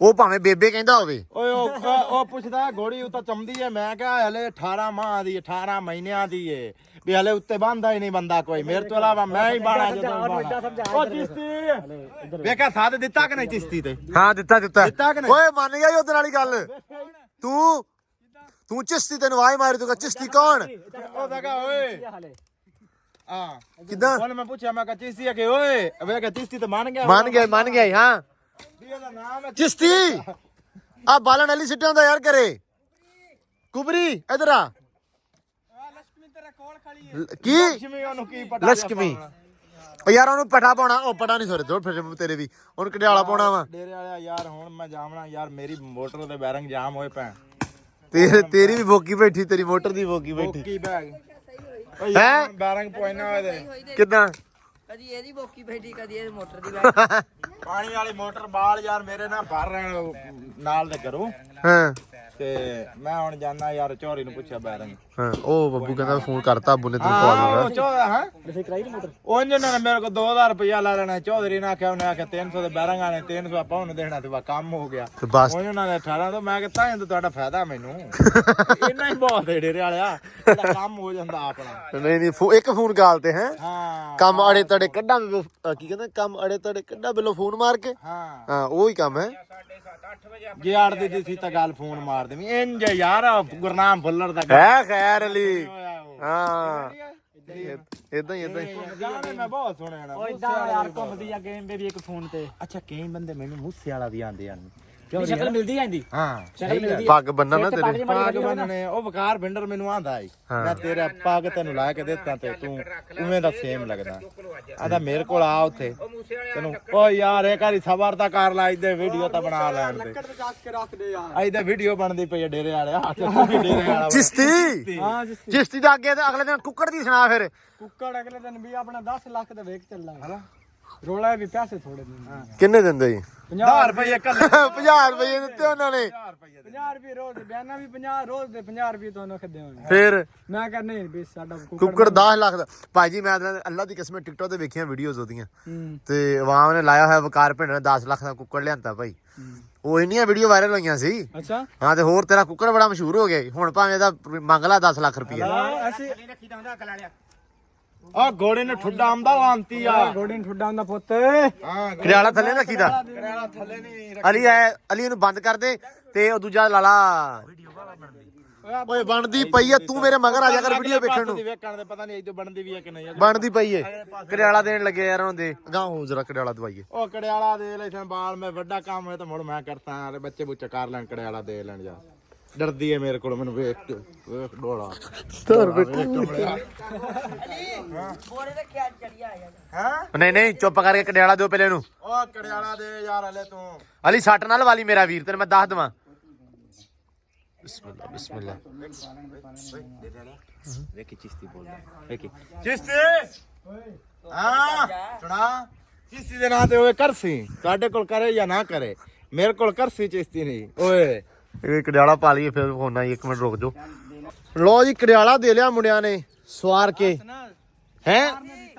ਉਹ ਭਾਵੇਂ ਬੇਬੇ ਕਹਿੰਦਾ ਹੋਵੇ। ਓਏ ਉਹ ਪੁੱਛਦਾ ਘੋੜੀ ਉੱਤੇ ਚੰਮਦੀ ਹੈ, ਮੈਂ ਕਿਹਾ ਹਲੇ 18 ਮਾਹ ਦੀ 18 ਮਹੀਨਿਆਂ ਦੀ ਏ ਵੀ ਹਲੇ ਉੱਤੇ ਬੰਦਾ ਹੀ ਨਹੀਂ ਬੰਦਾ ਕੋਈ, ਮੇਰੇ ਤੋਂ ਇਲਾਵਾ ਮੈਂ ਹੀ ਬਾਣਾ ਜਦੋਂ ਉਹ ਚਿਸ਼ਤੀ ਵੇਖਿਆ ਸਾਥ ਦਿੱਤਾ ਕਿ ਨਹੀਂ ਚਿਸ਼ਤੀ ਤੇ? ਹਾਂ ਦਿੱਤਾ ਦਿੱਤਾ ਕਿ ਨਹੀਂ? ਓਏ ਮੰਨ ਗਿਆ ਉਹਦੇ ਵਾਲੀ ਗੱਲ। ਤੂੰ ਚਿਸ਼ਤੀ ਤੈਨੂੰ ਆਵਾਜ਼ ਮਾਰੀ ਤੂੰ ਚਿਸ਼ਤੀ ਕੌਣ? ਉਹ ਦੇਖਾ ਓਏ ਹਾਂ ਕਿਦਾਂ ਉਹਨੇ ਮੈਂ ਪੁੱਛਿਆ ਮੈਂ ਕਿਹਾ ਚਿਸ਼ਤੀ ਆ ਕਿ ਓਏ ਵੇਖਿਆ ਚਿਸ਼ਤੀ ਤੇ ਮੰਨ ਗਿਆ ਮੰਨ ਗਿਆ ਹਾਂ ਵੀ ਇਹਦਾ ਨਾਮ ਹੈ ਚਿਸ਼ਤੀ। ਆ ਬਾਲਣ ਵਾਲੀ ਸਿੱਟਿਆਂ ਦਾ ਯਾਰ ਕਰੇ ਕੁਬਰੀ ਇਧਰ ਆ ਕੀ ਲక్ష్ਮੀ ਉਹਨੂੰ ਕੀ ਪਤਾ ਲక్ష్ਮੀ ਉਹ ਯਾਰ ਉਹਨੂੰ ਪਠਾ ਪਾਉਣਾ ਉਹ ਪਟਾ ਨਹੀਂ ਸੋਰੇ ਦੋ ਫਿਰ ਤੇਰੇ ਵੀ ਉਹਨੂੰ ਕਢਿਆਲਾ ਪਾਉਣਾ ਵਾ ਡੇਰੇ ਵਾਲਿਆ ਯਾਰ ਹੁਣ ਮੈਂ ਜਾਵਣਾ ਯਾਰ ਮੇਰੀ ਮੋਟਰ ਦੇ ਬੈਰਿੰਗ ਜਾਮ ਹੋਏ ਪੈ ਤੇਰੀ ਵੀ ਬੋਕੀ ਬੈਠੀ ਤੇਰੀ ਮੋਟਰ ਦੀ ਬੋਕੀ ਬੈਠੀ ਕੀ ਬੈਗ ਹੈਂ? ਬੈਰਿੰਗ ਪੁਆਇਨਾ ਹੋਏ ਕਿਦਾਂ ਕਦੀ ਇਹਦੀ ਬੋਕੀ ਬੈਠੀ ਕਦੀ ਇਹ ਮੋਟਰ ਦੀ ਬੈਠੀ ਪਾਣੀ ਵਾਲੀ ਮੋਟਰ ਬਾਲ ਯਾਰ ਮੇਰੇ ਨਾਲ ਭਰ ਰਹਿਣ ਨਾਲ ਦੇ ਕਰੋ ਹਾਂ ਤੇ ਮੈਂ ਹੁਣ ਜਾਣਾ ਯਾਰ ਚੋਰੀ ਨੂੰ ਪੁੱਛਿਆ ਬੈਰਿੰਗ ਹਾਂ ਉਹ ਬੱਬੂ ਕਹਿੰਦਾ ਫੋਨ ਕਰਤਾ ਅੱਬੂ ਨੇ ਤੈਨੂੰ ਪਵਾ ਉਹ ਦੂੰਗਾ ਹਾਂ ਵੈਸੇ ਕਰਾਈ ਦੀ ਮੋਟਰ ਉਹਨਾਂ ਨੇ ਮੇਰੇ ਕੋਲ 2000 ਰੁਪਇਆ ਲੈ ਲੈਣਾ ਚੌਧਰੀ ਨੇ ਆਖਿਆ ਉਹਨੇ ਆਖਿਆ 300 ਦੇ ਬੈਰਿੰਗ ਆਣੇ 300 ਆਪਾਂ ਉਹਨੂੰ ਦੇਣਾ ਤੇ ਵਾ ਕੰਮ ਹੋ ਗਿਆ ਤੇ ਬਸ ਉਹਨਾਂ ਨੇ 18 ਤੋਂ ਮੈਂ ਕਿਹਾ ਤਾਂ ਤੁਹਾਡਾ ਫਾਇਦਾ ਮੈਨੂੰ ਇੰਨਾ ਹੀ ਬਹੁਤ ਹੈ ਡੇਰੇ ਵਾਲਿਆ ਇਹਦਾ ਕੰਮ ਹੋ ਜਾਂਦਾ ਆਪਣਾ ਨਹੀਂ ਇੱਕ ਫੋਨ ਕਾਲ ਤੇ ਹੈ ਹਾਂ ਕੰਮ ਅੜੇ ਤੜੇ ਕੱਢਾਂ ਕੀ ਕਹਿੰਦਾ ਕੰਮ ਅੜੇ ਤੜੇ ਕੱਢਾਂ ਬਿੱਲੋ ਫੋਨ ਮਾਰ ਕੇ ਹਾਂ ਉਹ ਹੀ ਕੰਮ ਹੈ ਜੇ ਆੜਦੀ ਦੀ ਸੀ ਤਾਂ ਗੱਲ ਫੋਨ ਮਾਰ ਦੇਵੀਂ ਇੰਜ ਯਾਰ ਗੁਰਨਾਮ ਭੁੱਲਰ ਦਾ ਹੈ ਖੈਰ ਅਲੀ ਹਾਂ ਇਦਾਂ ਹੀ ਗਾਣੇ ਮੈਂ ਬਹੁਤ ਸੁਣਿਆ ਨਾ ਉਹ ਇਦਾਂ ਯਾਰ ਘੁੰਮਦੀ ਆ ਗੇਮ ਵੀ ਇੱਕ ਫੋਨ ਤੇ ਅੱਛਾ ਕਈ ਬੰਦੇ ਮੈਨੂੰ ਮੂਸੇ ਵਾਲਾ ਵੀ ਆਂਦੇ ਹਨ ਨਹੀਂ ਸ਼ਕਲ ਮਿਲਦੀ ਜਾਂਦੀ ਹਾਂ ਸ਼ਕਲ ਮਿਲਦੀ ਪੱਗ ਬੰਨਣਾ ਨਾ ਤੇਰੇ ਪਾਗ ਬੰਨਣੇ ਉਹ ਵਕਾਰ ਬਿੰਡਰ ਮੈਨੂੰ ਆਂਦਾ ਈ ਮੈਂ ਤੇਰਾ ਪੱਗ ਤੈਨੂੰ ਲਾ ਕੇ ਦਿੱਤਾ ਤੇ ਤੂੰ ਉਵੇਂ ਦਾ ਸੇਮ ਲੱਗਦਾ ਆਂਦਾ ਮੇਰੇ ਕੋਲ ਆ ਉੱਥੇ ਤੈਨੂੰ ਓ ਯਾਰ ਇਹ ਕਾਰੀ ਸਬਰ ਤਾਂ ਕਰ ਲੈ ਇਹਦੇ ਵੀਡੀਓ ਤਾਂ ਬਣਾ ਲੈਣ ਦੇ ਇਹਦੇ ਵੀਡੀਓ ਬਣਦੀ ਪਈ ਡੇਰੇ ਵਾਲਿਆ ਡੇਰੇ ਵਾਲਾ ਚਿਸ਼ਤੀ ਹਾਂ ਚਿਸ਼ਤੀ ਦਾ ਅੱਗੇ ਤੇ ਅਗਲੇ ਦਿਨ ਕੁੱਕੜ ਦੀ ਸੁਣਾ ਫਿਰ ਕੁੱਕੜ ਅਗਲੇ ਦਿਨ ਵੀ ਆਪਣਾ 10 ਲੱਖ ਦੇ ਵੇਖ ਚੱਲਾਂਗੇ ਰੋਲਾ ਵੀ ਪੈਸੇ ਥੋੜੇ ਦਿਨ ਕਿੰਨੇ ਦਿੰਦੇ ਜੀ 1000 ਰੁਪਏ ਕੱਲ 50 ਰੁਪਏ ਦਿੱਤੇ ਉਹਨਾਂ ਨੇ 50 ਰੁਪਏ ਰੋਜ਼ ਦੇ ਬਿਆਨਾ ਵੀ 50 ਰੋਜ਼ ਦੇ 50 ਰੁਪਏ ਤੁਹਾਨੂੰ ਖੱਦੇ ਹੋਣੇ ਫਿਰ ਮੈਂ ਕਹਿੰਦਾ ਵੀ ਸਾਡਾ ਕੁੱਕੜ 10 ਲੱਖ ਦਾ ਭਾਜੀ ਮੈਂ ਅੱਲਾ ਦੀ ਕਿਸਮਤ ਟਿਕਟੋਕ ਤੇ ਵੇਖੀਆਂ ਵੀਡੀਓਜ਼ ਉਹਦੀਆਂ ਤੇ ਆਵਾਮ ਨੇ ਲਾਇਆ ਹੋਇਆ ਵਕਾਰ ਪਿੰਡ ਨੇ 10 ਲੱਖ ਦਾ ਕੁੱਕੜ ਲਿਆਂਦਾ ਭਾਈ ਉਹ ਇੰਨੀਆਂ ਵੀਡੀਓ ਵਾਇਰਲ ਹੋਈਆਂ ਸੀ ਅੱਛਾ ਹਾਂ ਤੇ ਹੋਰ ਤੇਰਾ ਕੁੱਕੜ ਬੜਾ ਮਸ਼ਹੂਰ ਹੋ ਗਿਆ ਹੁਣ ਭਾਵੇਂ ਇਹਦਾ ਮੰਗ ਲਾ 10 ਲੱਖ ਰੁਪਇਆ ਅਸੀਂ ਆ ਘੋੜੇ ਨੇ ਠੁੱਡਾ ਆਂਦਾ ਲਾਂਤੀ ਆ ਗੋਡੀ ਨੂੰ ਠੁੱਡਾ ਹੁੰਦਾ ਪੁੱਤ ਹਾਂ ਕੜਿਆਲਾ ਥੱਲੇ ਰੱਖੀਦਾ ਕਰਿਆਲਾ ਥੱਲੇ ਨਹੀਂ ਅਲੀ ਨੂੰ ਬੰਦ ਕਰ ਦੇ ਤੇ ਉਹ ਦੂਜਾ ਲਾਲਾ ਓਏ ਬਣਦੀ ਪਈ ਆ ਤੂੰ ਮੇਰੇ ਮਗਰ ਆ ਜਾ ਕਰ ਵੀਡੀਓ ਵੇਖਣ ਨੂੰ ਵੇਖਣ ਦੇ ਪਤਾ ਨਹੀਂ ਇਹ ਬਣਦੀ ਵੀ ਹੈ ਕਿ ਨਹੀਂ ਬਣਦੀ ਪਈ ਏ ਕੜਿਆਲਾ ਦੇਣ ਲੱਗੇ ਯਾਰ ਉਹਨੂੰ ਦੇ ਗਾਂ ਹੋ ਜਰਾ ਕੜਿਆਲਾ ਦਵਾਈਏ ਉਹ ਕੜਿਆਲਾ ਦੇ ਲੈ ਬਾਲ ਮੈਂ ਵੱਡਾ ਕੰਮ ਹੋਇਆ ਤਾਂ ਮੁੜ ਮੈਂ ਕਰਤਾ ਅਰੇ ਬੱਚੇ ਬੁੱਚੇ ਕਰ ਲੈਣ ਕੜਿਆਲਾ ਦੇ ਲੈਣ ਜਾ ਡਰਦੀ ਏ ਮੇਰੇ ਕੋਲ ਮੈਨੂੰ ਵੇਖ ਡੋਲਾ ਬੋਰੇ ਦੇ ਖਿਆਲ ਚੜਿਆ ਆ ਹਾਂ ਨਹੀਂ ਚੁੱਪ ਕਰਕੇ ਕੜਿਆਲਾ ਦਿਓ ਪਹਿਲੇ ਨੂੰ ਉਹ ਕੜਿਆਲਾ ਦੇ ਯਾਰ ਹਲੇ ਤੂੰ ਅਲੀ ਸੱਟ ਨਾਲ ਵਾਲੀ ਮੇਰਾ ਵੀਰ ਤੈਨੂੰ ਮੈਂ ਦੱਸ ਦਵਾਂ ਬਿਸਮਿਲ੍ਲਾ ਵੇਖੀ ਚਿਸ਼ਤੀ ਬੋਲਦਾ ਵੇਖੀ ਚਿਸ਼ਤੀ ਹਾਂ ਸੁਣਾ ਚਿਸ਼ਤੀ ਦੇ ਨਾਂ ਤੇ ਓਏ ਕਰਸੀ ਤੁਹਾਡੇ ਕੋਲ ਕਰੇ ਜਾਂ ਨਾ ਕਰੇ ਮੇਰੇ ਕੋਲ ਕਰਸੀ ਚਿਸ਼ਤੀ ਨਹੀਂ ਓਏ ਇਹ ਕੜਿਆਲਾ ਪਾ ਲਈਏ ਫਿਰ ਹੋਣਾ ਜੀ 1 ਮਿੰਟ ਰੁਕ ਜਾਓ ਲੋ ਜੀ ਕੜਿਆਲਾ ਦੇ ਲਿਆ ਮੁੰਡਿਆਂ ਨੇ ਸਵਾਰ ਕੇ ਹੈ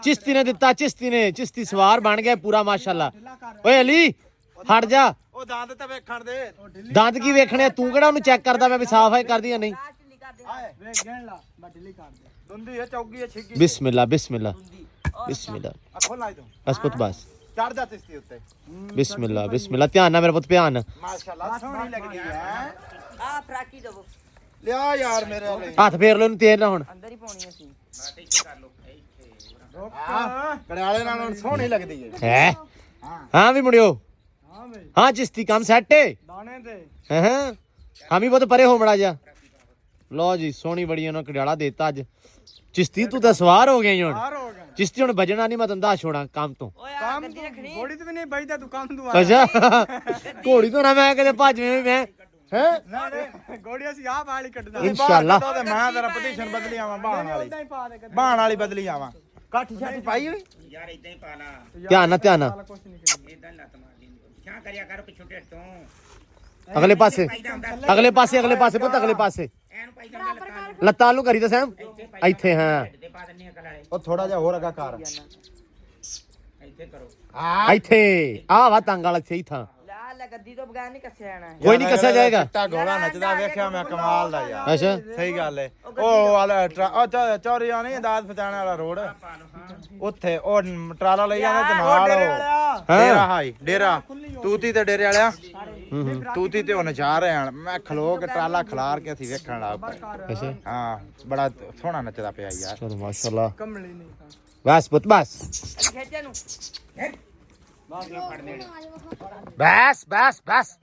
ਚਿਸ਼ਤੀ ਨੇ ਦਿੱਤਾ ਚਿਸ਼ਤੀ ਸਵਾਰ ਬਣ ਗਿਆ ਪੂਰਾ ਮਾਸ਼ਾਅੱਲਾ ਓਏ ਅਲੀ ਹਟ ਜਾ ਉਹ ਦੰਦ ਤਾਂ ਵੇਖਣ ਦੇ ਦੰਦ ਕੀ ਵੇਖਣੇ ਤੂੰ ਕਿਹੜਾ ਉਹਨੂੰ ਚੈੱਕ ਕਰਦਾ ਮੈਂ ਵੀ ਸਾਫ ਹੈ ਕਰਦੀ ਜਾਂ ਨਹੀਂ ਵੇਖ ਗਣ ਲਾ ਬੱਟਲੀ ਕਰ ਦੇ ਦੁੰਦੀ ਹੈ ਚੌਗੀ ਹੈ ਛਿੱਗੀ ਬਿਸਮਿਲ੍ਲਾ ਅੱਖੋਂ ਲਾਈ ਤੂੰ ਬਸ ਪੁੱਤ ਬਸ ਚੜ ਜਾ ਚਿਸ਼ਤੀ ਉੱਤੇ ਬਿਸਮਿਲ੍ਲਾ ਧਿਆਨ ਨਾਲ ਮੇਰਾ ਪੁੱਤ ਧਿਆਨ ਮਾਸ਼ਾਅੱਲਾ ਸੋਹਣੀ ਲੱਗਦੀ ਹੈ ਆ ਫਰਾਕੀ ਦਵੋ ਲਿਆ ਯਾਰ ਮੇਰੇ ਵਾਲੇ ਹੱਥ ਫੇਰ ਲੋ ਇਹਨੂੰ ਤੇਜ਼ ਨਾ ਹੁਣ ਅੰਦਰ ਹੀ ਪਾਉਣੀ ਅਸੀਂ ਕੜਿਆਲੇ ਨਾਲ ਹੁਣ ਸੋਹਣੀ ਲੱਗਦੀ ਹੈ ਹੈ ਹਾਂ ਵੀ ਮੁੰਡਿਓ ਹਾਂ ਬਈ ਹਾਂ ਚਿਸ਼ਤੀ ਕੰਮ ਸੈੱਟ ਏ ਦਾਣੇ ਤੇ ਹਾਂ ਹਾਂ ਵੀ ਬਹੁਤ ਪਰੇ ਹੋ ਮੜਾ ਜਾ ਲੋ ਜੀ ਸੋਹਣੀ ਬੜੀ ਉਹਨਾਂ ਕੜਿਆਲਾ ਦੇਤਾ ਅੱਜ ਚਿਸ਼ਤੀ ਤੂੰ ਤਾਂ ਸਵਾਰ ਹੋ ਗਿਆ ਹੁਣ ਬਾਹਰ ਹੋ ਗਿਆ ਚਿਸ਼ਤੀ ਹੁਣ ਬਜਣਾ ਨਹੀਂ ਮੈਂ ਤੈਨੂੰ ਦੱਸ ਛੋੜਾਂ ਕੰਮ ਤੋਂ ਓਏ ਆ ਕੰਮ ਗੱਡੀ ਰੱਖਣੀ ਗੋੜੀ ਤੇ ਵੀ ਨਹੀਂ ਬਈਦਾ ਤੂੰ ਕੰਮ ਤੂੰ ਅੱਛਾ ਘੋੜੀ ਤੋਂ ਨਾ ਮੈਂ ਕਦੇ ਭੱਜਵੇਂ ਮੈਂ ਹੈ ਗੋੜੀ ਅਸੀਂ ਆਹ ਵਾਲੀ ਕੱਢਦਾ ਇਨਸ਼ਾਅੱਲਾ ਤੇ ਮੈਂ ਤੇਰਾ ਪੋਜੀਸ਼ਨ ਬਦਲੀ ਆਵਾਂ ਬਾਣ ਵਾਲੀ ਉਦਾਂ ਹੀ ਪਾ ਦੇ ਬਾਣ ਵਾਲੀ ਬਦਲੀ ਆਵਾਂ ਕਾਠੀ ਛਾਟੀ ਪਾਈ ਹੋਈ ਧਿਆਨ ਨਾਲ ਕੁਛ ਨਹੀਂ ਕਰੀ ਅਗਲੇ ਪਾਸੇ ਪੁੱਤ ਅਗਲੇ ਪਾਸੇ ਲੱਤਾਂ ਨੂੰ ਕਰੀ ਤਾਂ ਸੈਮ ਇੱਥੇ ਹਾਂ ਉਹ ਥੋੜਾ ਜਿਹਾ ਹੋਰ ਅਗਾ ਕਰ ਇੱਥੇ ਆ ਵਾ ਤੰਗ ਵਾਲਾ ਇੱਥੇ ਥਾਂ ਲਾ ਤਾਂ ਗੱਦੀ ਤੋਂ ਬਗੈਰ ਨਹੀਂ ਕੱਸਿਆ ਜਾਣਾ ਹੈ। ਕੋਈ ਨਹੀਂ ਕੱਸਿਆ ਜਾਏਗਾ। ਚਿੱਟਾ ਘੋੜਾ ਨੱਚਦਾ ਵੇਖਿਆ ਮੈਂ, ਕਮਾਲ ਦਾ ਯਾਰ। ਅੱਛਾ ਸਹੀ ਗੱਲ ਹੈ। ਉਹ ਵਾਲਾ ਚੌਰੀਆ ਨਹੀਂ ਦਾਦ ਫਤਾਣੇ ਵਾਲਾ ਰੋਡ, ਉੱਥੇ ਉਹ ਟਰਾਲਾ ਲਈ ਜਾਂਦੇ ਤੇ ਨਾਲ ਡੇਰਾ ਹਾਈ ਡੇਰਾ ਤੂਤੀ ਤੇ ਡੇਰੇ ਵਾਲਿਆ ਤੂਤੀ ਤੇ ਉਹ ਨਚਾ ਰਹੇ ਹਨ। ਮੈਂ ਖਲੋ ਕੇ ਟਰਾਲਾ ਖਲਾਰ ਕੇ ਅਸੀਂ ਵੇਖਣ ਲੱਗ ਪਏ। ਅੱਛਾ ਹਾਂ ਬੜਾ ਸੋਹਣਾ ਨੱਚਦਾ ਪਿਆ ਯਾਰ। ਚਲੋ ਮਾਸ਼ਾਅੱਲਾ ਬਸ ਪੁੱਤ ਬਸ ਖੇਚੇ ਨੂੰ ਬਸ ਬਸ ਬਸ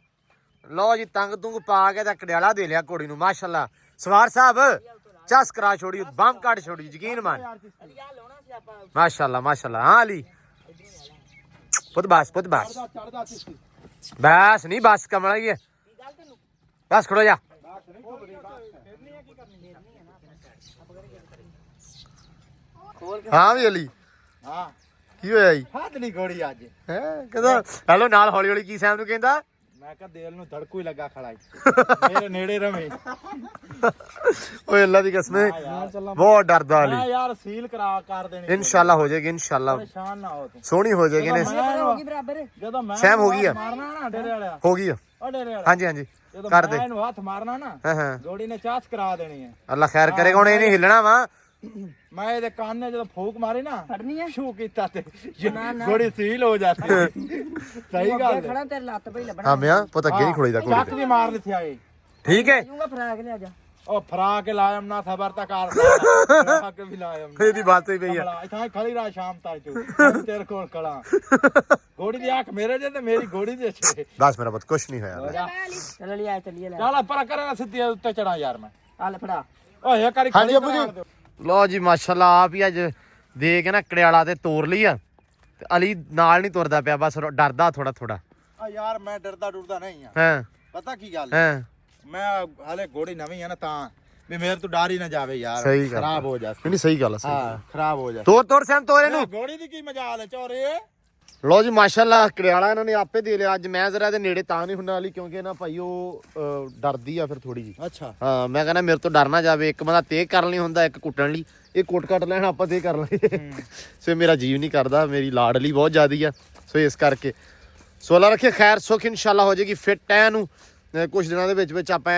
ਲੋ ਜੀ ਤੰਗ ਤੁੰਗ ਪਾ ਕੇ ਤਾਂ ਕੜਿਆਲਾ ਦੇ ਲਿਆ ਘੋੜੀ ਨੂੰ ਮਾਸ਼ਾਅੱਲਾ। ਸਵਾਰ ਸਾਹਿਬ ਚਸ ਕਰਾ ਛੋੜੀ ਬੰਮ ਕੱਢ ਛੋੜੀ ਯਕੀਨ ਮੰਨ ਮਾਸ਼ਾਅੱਲਾ ਮਾਸ਼ਾਅੱਲਾ। ਹਾਂ ਅਲੀ ਪੁੱਤ ਬਸ ਬਸ ਨਹੀਂ ਬਸ ਕਮਲਾ ਹੀ ਹੈ ਬਸ ਖੜੋ ਜਾ। ਹਾਂ ਵੀ ਅਲੀ ਹਾਂ ਕੀ ਹੋਇਆ ਜੀ ਹੱਥ ਨਹੀਂ ਘੋੜੀ ਅੱਜ ਹੈ ਕਹਿੰਦਾ ਹੈਲੋ ਨਾਲ ਹੌਲੀ ਹੌਲੀ ਕੀ ਸੈਮ ਨੂੰ ਕਹਿੰਦਾ ਮੈਂ ਕਿਹਾ ਦਿਲ ਨੂੰ ਧੜਕੂ ਹੀ ਲੱਗਾ ਖੜਾ ਮੇਰੇ ਨੇੜੇ ਰਵੇਂ। ਓਏ ਅੱਲਾ ਦੀ ਕਸਮ ਬਹੁਤ ਡਰਦਾ ਅਲੀ। ਮੈਂ ਯਾਰ ਸੀਲ ਕਰਾ ਕਰ ਦੇਣੀ ਇਨਸ਼ਾਅੱਲਾ ਹੋ ਜਾਏਗੀ ਇਨਸ਼ਾਅੱਲਾ ਪਰੇਸ਼ਾਨ ਨਾ ਹੋ ਤੂੰ। ਸੋਹਣੀ ਹੋ ਜਾਏਗੀ ਨੇ ਹੋਗੀ ਬਰਾਬਰ ਜਦੋਂ ਮੈਂ ਸੈਮ ਹੋ ਗਈ ਆ ਮਾਰਨਾ ਨਾ ਡੇਰੇ ਵਾਲਿਆ ਹੋ ਗਈ ਆ ਉਹ ਡੇਰੇ ਵਾਲਾ ਹਾਂਜੀ ਹਾਂਜੀ ਜਦੋਂ ਕਰ ਮੈਂ ਦੇ ਇਹਨੂੰ ਹੱਥ ਮਾਰਨਾ ਨਾ ਹਾਂ ਹਾਂ ਗੋੜੀ ਨੇ ਚਾਸ ਕਰਾ ਦੇਣੀ ਹੈ। ਅੱਲਾ ਖੈਰ ਕਰੇਗਾ ਹੁਣ ਇਹ ਨਹੀਂ ਹਿੱਲਣਾ ਵਾ ਮੈਂ ਇਹਦੇ ਕੰਨ ਨੇ ਜਦੋਂ ਫੂਕ ਮਾਰੀ ਨਾ ਫੜਨੀ ਹੈ ਸ਼ੂ ਕੀਤਾ ਤੇ ਗੋੜੀ ਸੀਲ ਹੋ ਜਾਂਦੀ ਹੈ। ਸਹੀ ਗੱਲ ਹੈ। ਖੜਾ ਤੇਰੇ ਲੱਤ ਪਈ ਲੱਭਣਾ ਹਾਂ ਮਿਆਂ ਪੁੱਤ ਅੱਗੇ ਨਹੀਂ ਖੜੋਈਦਾ ਚੱਕ ਕੋਈ ਵੀ ਮਾਰ ਲਿੱਥੇ ਆਏ ਠੀਕ ਹੈ ਜੂਗਾ ਫਰਾਕ ਲਿਆ ਜਾ ਉਹ ਫਰਾ ਕੇ ਲਾਇਮ ਨਾ ਖਬਰ ਤਾਂ ਕਰ ਫਰਾ ਕੇ ਵੀ ਲਾਇਮ ਇਹਦੀ ਬਾਤ ਹੀ ਪਈ ਆ ਇਥਾਂ ਖੜੀ ਰਾ ਸ਼ਾਮ ਤੱਕ ਤੂੰ ਤੇਰੇ ਕੋਲ ਖੜਾ ਗੋੜੀ ਦੀ ਅੱਖ ਮੇਰੇ ਜੇ ਤੇ ਮੇਰੀ ਗੋੜੀ ਦੇ ਛੇ ਦੱਸ ਮੇਰਾ ਪੁੱਤ ਕੁਛ ਨਹੀਂ ਹੋਇਆ ਚਲੋ ਲਿਆ ਚੱਲੀਏ ਲੈ ਚੱਲ ਪਰ ਕਰਾਂ ਸਿੱਧੀ ਉੱਤੇ ਚੜਾ ਯਾਰ ਮੈਂ ਆ ਲੈ ਫੜਾ ਓਏ ਇੱਕ ਵਾਰੀ ਹਾਂਜੀ ਖੜੀ ਅੱਬੂ ਕਰਾ ਜੀ ਦਿਓ। ਲੋ ਜੀ ਮਾਸ਼ਾਅੱਲਾ ਆਪ ਹੀ ਅੱਜ ਦੇ ਕੇ ਨਾ ਕੜਿਆਲਾ ਤੇ ਤੋਰ ਲਈ ਆ ਤੇ ਅਲੀ ਨਾਲ ਨਹੀਂ ਤੁਰਦਾ ਪਿਆ ਬਸ ਡਰਦਾ ਥੋੜਾ ਥੋੜਾ ਆ ਯਾਰ ਮੈਂ ਡਰਦਾ ਡੁਰਦਾ ਨਹੀਂ ਆ ਹਾਂ ਪਤਾ ਕੀ ਗੱਲ ਹਾਂ ਮੈਂ ਹਾਲੇ ਗੋੜੀ ਨਵੀਂ ਆ ਨਾ ਤਾਂ ਵੀ ਮੇਰੇ ਤੋਂ ਡਰ ਹੀ ਨਾ ਜਾਵੇ ਯਾਰ ਸਹੀ ਗੱਲ ਖਰਾਬ ਹੋ ਜਾ ਨਹੀਂ ਸਹੀ ਗੱਲ ਆ ਸਹੀ ਹਾਂ ਖਰਾਬ ਹੋ ਜਾ ਤੋਰ ਸੈਮ ਤੋਰ ਇਹਨੂੰ ਗੋੜੀ ਦੀ ਕੀ ਮਜਾਲ ਹੈ ਚੋਰੇ ਲੋ ਜੀ ਮਾਸ਼ਾਅੱਲਾ ਕੜਿਆਲਾ ਇਹਨਾਂ ਨੇ ਆਪੇ ਦੇ ਲਿਆ ਅੱਜ ਮੈਂ ਜ਼ਰਾ ਇਹਦੇ ਨੇੜੇ ਤਾਂ ਨਹੀਂ ਹੁੰਦਾ ਅਲੀ ਕਿਉਂਕਿ ਨਾ ਭਾਈ ਉਹ ਡਰਦੀ ਆ ਫਿਰ ਥੋੜੀ ਜੀ ਅੱਛਾ ਹਾਂ ਮੈਂ ਕਹਿੰਦਾ ਮੇਰੇ ਤੋਂ ਡਰ ਨਾ ਜਾਵੇ ਇੱਕ ਬੰਦਾ ਤੇਜ਼ ਕਰਨ ਲਈ ਹੁੰਦਾ ਇੱਕ ਕੁੱਟਣ ਲਈ ਇਹ ਕੁੱਟ ਕੱਟ ਲੈਣ ਆਪਾਂ ਤੇਜ਼ ਕਰ ਲਾਂਗੇ ਸੋ ਮੇਰਾ ਜੀਵ ਨਹੀਂ ਕਰਦਾ ਮੇਰੀ ਲਾਡਲੀ ਬਹੁਤ ਜ਼ਿਆਦੀ ਆ ਸੋ ਇਸ ਕਰਕੇ ਸੋ ਅੱਲਾ ਰੱਖੇ ਖੈਰ ਸੁਖ ਇਨਸ਼ਾਅੱਲਾ ਹੋ ਜਾਏਗੀ ਫਿੱਟ ਐ ਨੂੰ ਕੁਝ ਦਿਨਾਂ ਦੇ ਵਿੱਚ ਆਪਾਂ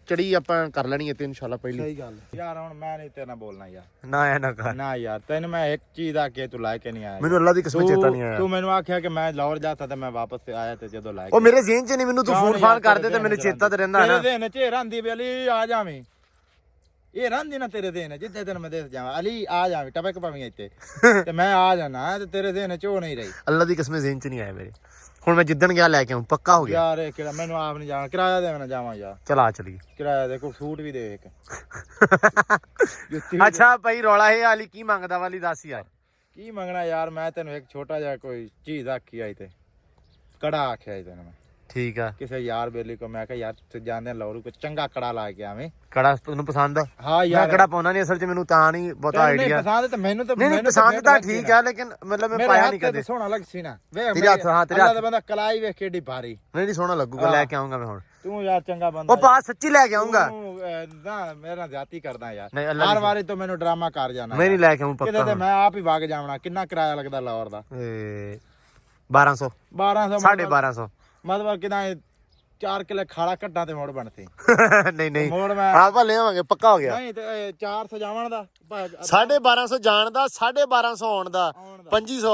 ਚੜੀ ਆਪਾਂ ਕਰ ਲੈਣੀ ਹੈ ਤੇ ਇਨਸ਼ਾਅੱਲਾ ਪਹਿਲੀ ਸਹੀ ਗੱਲ ਯਾਰ ਹੁਣ ਮੈਂ ਨਹੀਂ ਤੇਰੇ ਨਾਲ ਬੋਲਣਾ ਯਾਰ ਨਾ ਐ ਨਾ ਕਰ ਨਾ ਯਾਰ ਤੈਨੂੰ ਮੈਂ ਇੱਕ ਚੀਜ਼ ਆ ਕੇ ਤੂੰ ਲੈ ਕੇ ਨਹੀਂ ਆਇਆ ਮੈਨੂੰ ਅੱਲਾ ਦੀ ਕਸਮ ਚੇਤਾ ਨਹੀਂ ਆਇਆ ਤੂੰ ਮੈਨੂੰ ਆਖਿਆ ਕਿ ਮੈਂ ਲਾਹੌਰ ਜਾਤਾ ਤੇ ਮੈਂ ਵਾਪਸ ਆਇਆ ਤੇ ਜਦੋਂ ਲੈ ਉਹ ਮੇਰੇ ਜ਼ਿਹਨ 'ਚ ਨਹੀਂ ਮੈਨੂੰ ਤੂੰ ਫੋਨ ਫਾਨ ਕਰਦੇ ਤੇ ਮੈਨੂੰ ਚੇਤਾ ਤੇ ਰਹਿੰਦਾ ਨਾ ਤੇਰੇ ਦਿਨ ਚ ਰਹਿੰਦੀ ਵੀ ਅਲੀ ਆ ਜਾਵੀਂ ਇਹ ਰਹਿੰਦੀ ਨਾ ਤੇਰੇ ਦਿਨ ਜਿੱਥੇ ਤੈਨੂੰ ਮੈਂ ਦੇਖ ਜਾਵਾਂ ਅਲੀ ਆ ਜਾਵੀਂ ਟਪਕ ਪਵੀਂ ਇੱਥੇ ਤੇ ਮੈਂ ਆ ਜਾਣਾ ਤੇ ਤੇਰੇ ਦਿਨ ਚ ਉਹ ਨਹੀਂ ਰਹੀ ਅੱਲਾ ਦੀ ਕਸਮ ਜ਼ਿਹਨ 'ਚ ਨਹੀਂ ਆਇਆ ਮੇਰੇ ਹੁਣ ਮੈਂ ਜਿੱਦਣ ਗਿਆ ਲੈ ਕੇ ਆਉਂ ਪੱਕਾ ਹੋ ਗਿਆ ਯਾਰ ਇਹ ਕਿਹੜਾ ਮੈਨੂੰ ਆਪ ਨਹੀਂ ਜਾਣਾ ਕਿਰਾਇਆ ਦੇਣਾ ਜਾਵਾਂ ਯਾਰ ਚਲਾ ਚਲੀ ਕਿਰਾਇਆ ਦੇ ਕੋਈ ਸੂਟ ਵੀ ਦੇ ਇੱਕ ਅੱਛਾ ਭਾਈ ਰੌਲਾ ਇਹ ਆਲੀ ਕੀ ਮੰਗਦਾ ਵਾਲੀ ਦੱਸ ਯਾਰ ਕੀ ਮੰਗਣਾ ਯਾਰ ਮੈਂ ਤੈਨੂੰ ਇੱਕ ਛੋਟਾ ਜਿਹਾ ਕੋਈ ਚੀਜ਼ ਆਖੀ ਆਈ ਤੇ ਕੜਾ ਆਖਿਆ ਸੀ ਤੈਨੂੰ ਮੈਂ ਠੀਕ ਆ ਕਿਸੇ ਯਾਰ ਬੇਲੀ ਕੋ ਮੈਂ ਕਿਹਾ ਯਾਰ ਤੁਸੀਂ ਜਾਣਦੇ ਲਾਹੌਰ ਕੋ ਚੰਗਾ ਕੜਾ ਲਾ ਕੇ ਆਵੇਂ ਕੜਾ ਤੁਹਾਨੂੰ ਪਸੰਦ ਆ ਹਾਂ ਮੈਂ ਯਾਰ ਕੜਾ ਪਾਉਣਾ ਨਹੀਂ ਅਸਲ 'ਚ ਮੈਨੂੰ ਤਾਂ ਨਹੀਂ ਬਹੁਤਾ ਨਹੀਂ ਆਈਡੀਆ ਪਸੰਦ ਤੇ ਮੈਨੂੰ ਤਾਂ ਨਹੀਂ ਪਸੰਦ ਤਾਂ ਠੀਕ ਆ ਲੇਕਿਨ ਮਤਲਬ ਮੈਂ ਪਾਇਆ ਨਹੀਂ ਕਦੇ ਸੋਹਣਾ ਲੱਗ ਸੀ ਨਾ ਵੇਖ ਤੇਰੇ ਹੱਥ ਹਾਂ ਤੇਰੇ ਅੱਲਾ ਹੱਥ ਦਾ ਬੰਦਾ ਕਲਾਈ ਵੇਖ ਕਿੱਡੀ ਭਾਰੀ ਨਹੀਂ ਸੋਹਣਾ ਲੱਗੂਗਾ ਲੈ ਕੇ ਆਉਂਗਾ ਮੈਂ ਹੁਣ ਤੂੰ ਯਾਰ ਚੰਗਾ ਬੰਦਾ ਉਹ ਪਾ ਸੱਚੀ ਲੈ ਕੇ ਆਉਂਗਾ ਨਾ ਮੇਰਾ ਜਾਤੀ ਕਰਦਾ ਯਾਰ ਨਹੀਂ ਅੱਲਾ ਹਰ ਵਾਰੀ ਤੋਂ ਮੈਨੂੰ ਡਰਾਮਾ ਕਰ ਜਾਣਾ ਮੈਂ ਨਹੀਂ ਲੈ ਕੇ ਆਉਂ ਕਿਤੇ ਪੱਕਾ ਤੇ ਮੈਂ ਆਪ ਹੀ ਵਗ ਜਾਵਣਾ ਕਿੰਨਾ ਕਿਰਾਇਆ ਲੱਗਦਾ ਲਾਹੌਰ ਦਾ 1200 1200 1250 ਮਤਲਬ ਕਿਦਾਂ 4 ਕਿਲੇ ਖਾਲਾ ਕੱਢਾਂ ਤੇ ਮੋੜ ਬਣਤੀ ਨਹੀਂ ਨਹੀਂ ਮੋੜ ਮੈਂ ਆਪਾਂ ਲੈ ਆਵਾਂਗੇ ਪੱਕਾ ਹੋ ਗਿਆ ਨਹੀਂ ਤੇ 400 ਜਾਵਣ ਦਾ 1250 ਜਾਣ ਦਾ 1250 ਆਉਣ ਦਾ 2500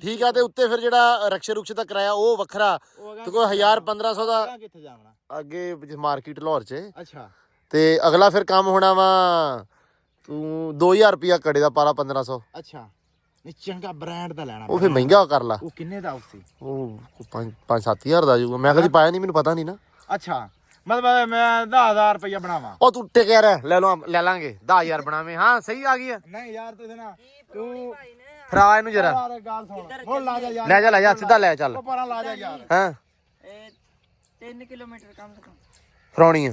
ਠੀਕ ਆ ਤੇ ਉੱਤੇ ਫਿਰ ਜਿਹੜਾ ਰਕਸ਼ੇ ਰੁਕਸ਼ੇ ਦਾ ਕਿਰਾਇਆ ਉਹ ਵੱਖਰਾ ਤੇ ਕੋਈ 1000 1500 ਦਾ ਕਿੱਥੇ ਜਾਵਣਾ ਅੱਗੇ ਮਾਰਕੀਟ ਲਾਹੌਰ 'ਚ ਅੱਛਾ ਤੇ ਅਗਲਾ ਫਿਰ ਕੰਮ ਹੋਣਾ ਵਾ ਤੂੰ 2000 ਰੁਪਿਆ ਕੜੇ ਦਾ ਪਾਲਾ 1500 ਅੱਛਾ ਨਹੀਂ ਚੰਗਾ ਬ੍ਰਾਂਡ ਦਾ ਲੈਣਾ ਉਹ ਫਿਰ ਮਹਿੰਗਾ ਕਰ ਲਾ ਉਹ ਕਿੰਨੇ ਦਾ ਸੀ ਉਹ 5-7 ਦਾ ਜੂਗਾ ਮੈਂ ਕਦੀ ਪਾਇਆ ਨਹੀਂ ਮੈਨੂੰ ਪਤਾ ਨਹੀਂ ਨਾ ਅੱਛਾ ਮਤਲਬ ਮੈਂ 10000 ਰੁਪਇਆ ਬਣਾਵਾਂ ਉਹ ਤੂੰ ਟਿਕਿਆ ਰਹਿ ਲੈ ਲਾਂਗੇ 10000 ਬਣਾਵੇਂ ਹਾਂ ਸਹੀ ਆ ਗਈ ਆ ਨਹੀਂ ਯਾਰ ਤੁਸੀਂ ਨਾ ਤੂੰ ਫਰਾ ਇਹਨੂੰ ਜਰਾ ਯਾਰ ਗੱਲ ਸੁਣ ਹੁਣ ਲਾ ਜਾ ਯਾਰ ਲੈ ਜਾ ਸਿੱਧਾ ਲੈ ਚੱਲ ਉਹ ਪਰਾਂ ਲਾ ਜਾ ਯਾਰ ਹਾਂ ਇਹ 3 ਕਿਲੋਮੀਟਰ ਕਮ ਸੇ ਕਮ ਫਰਾਉਣੀ ਆ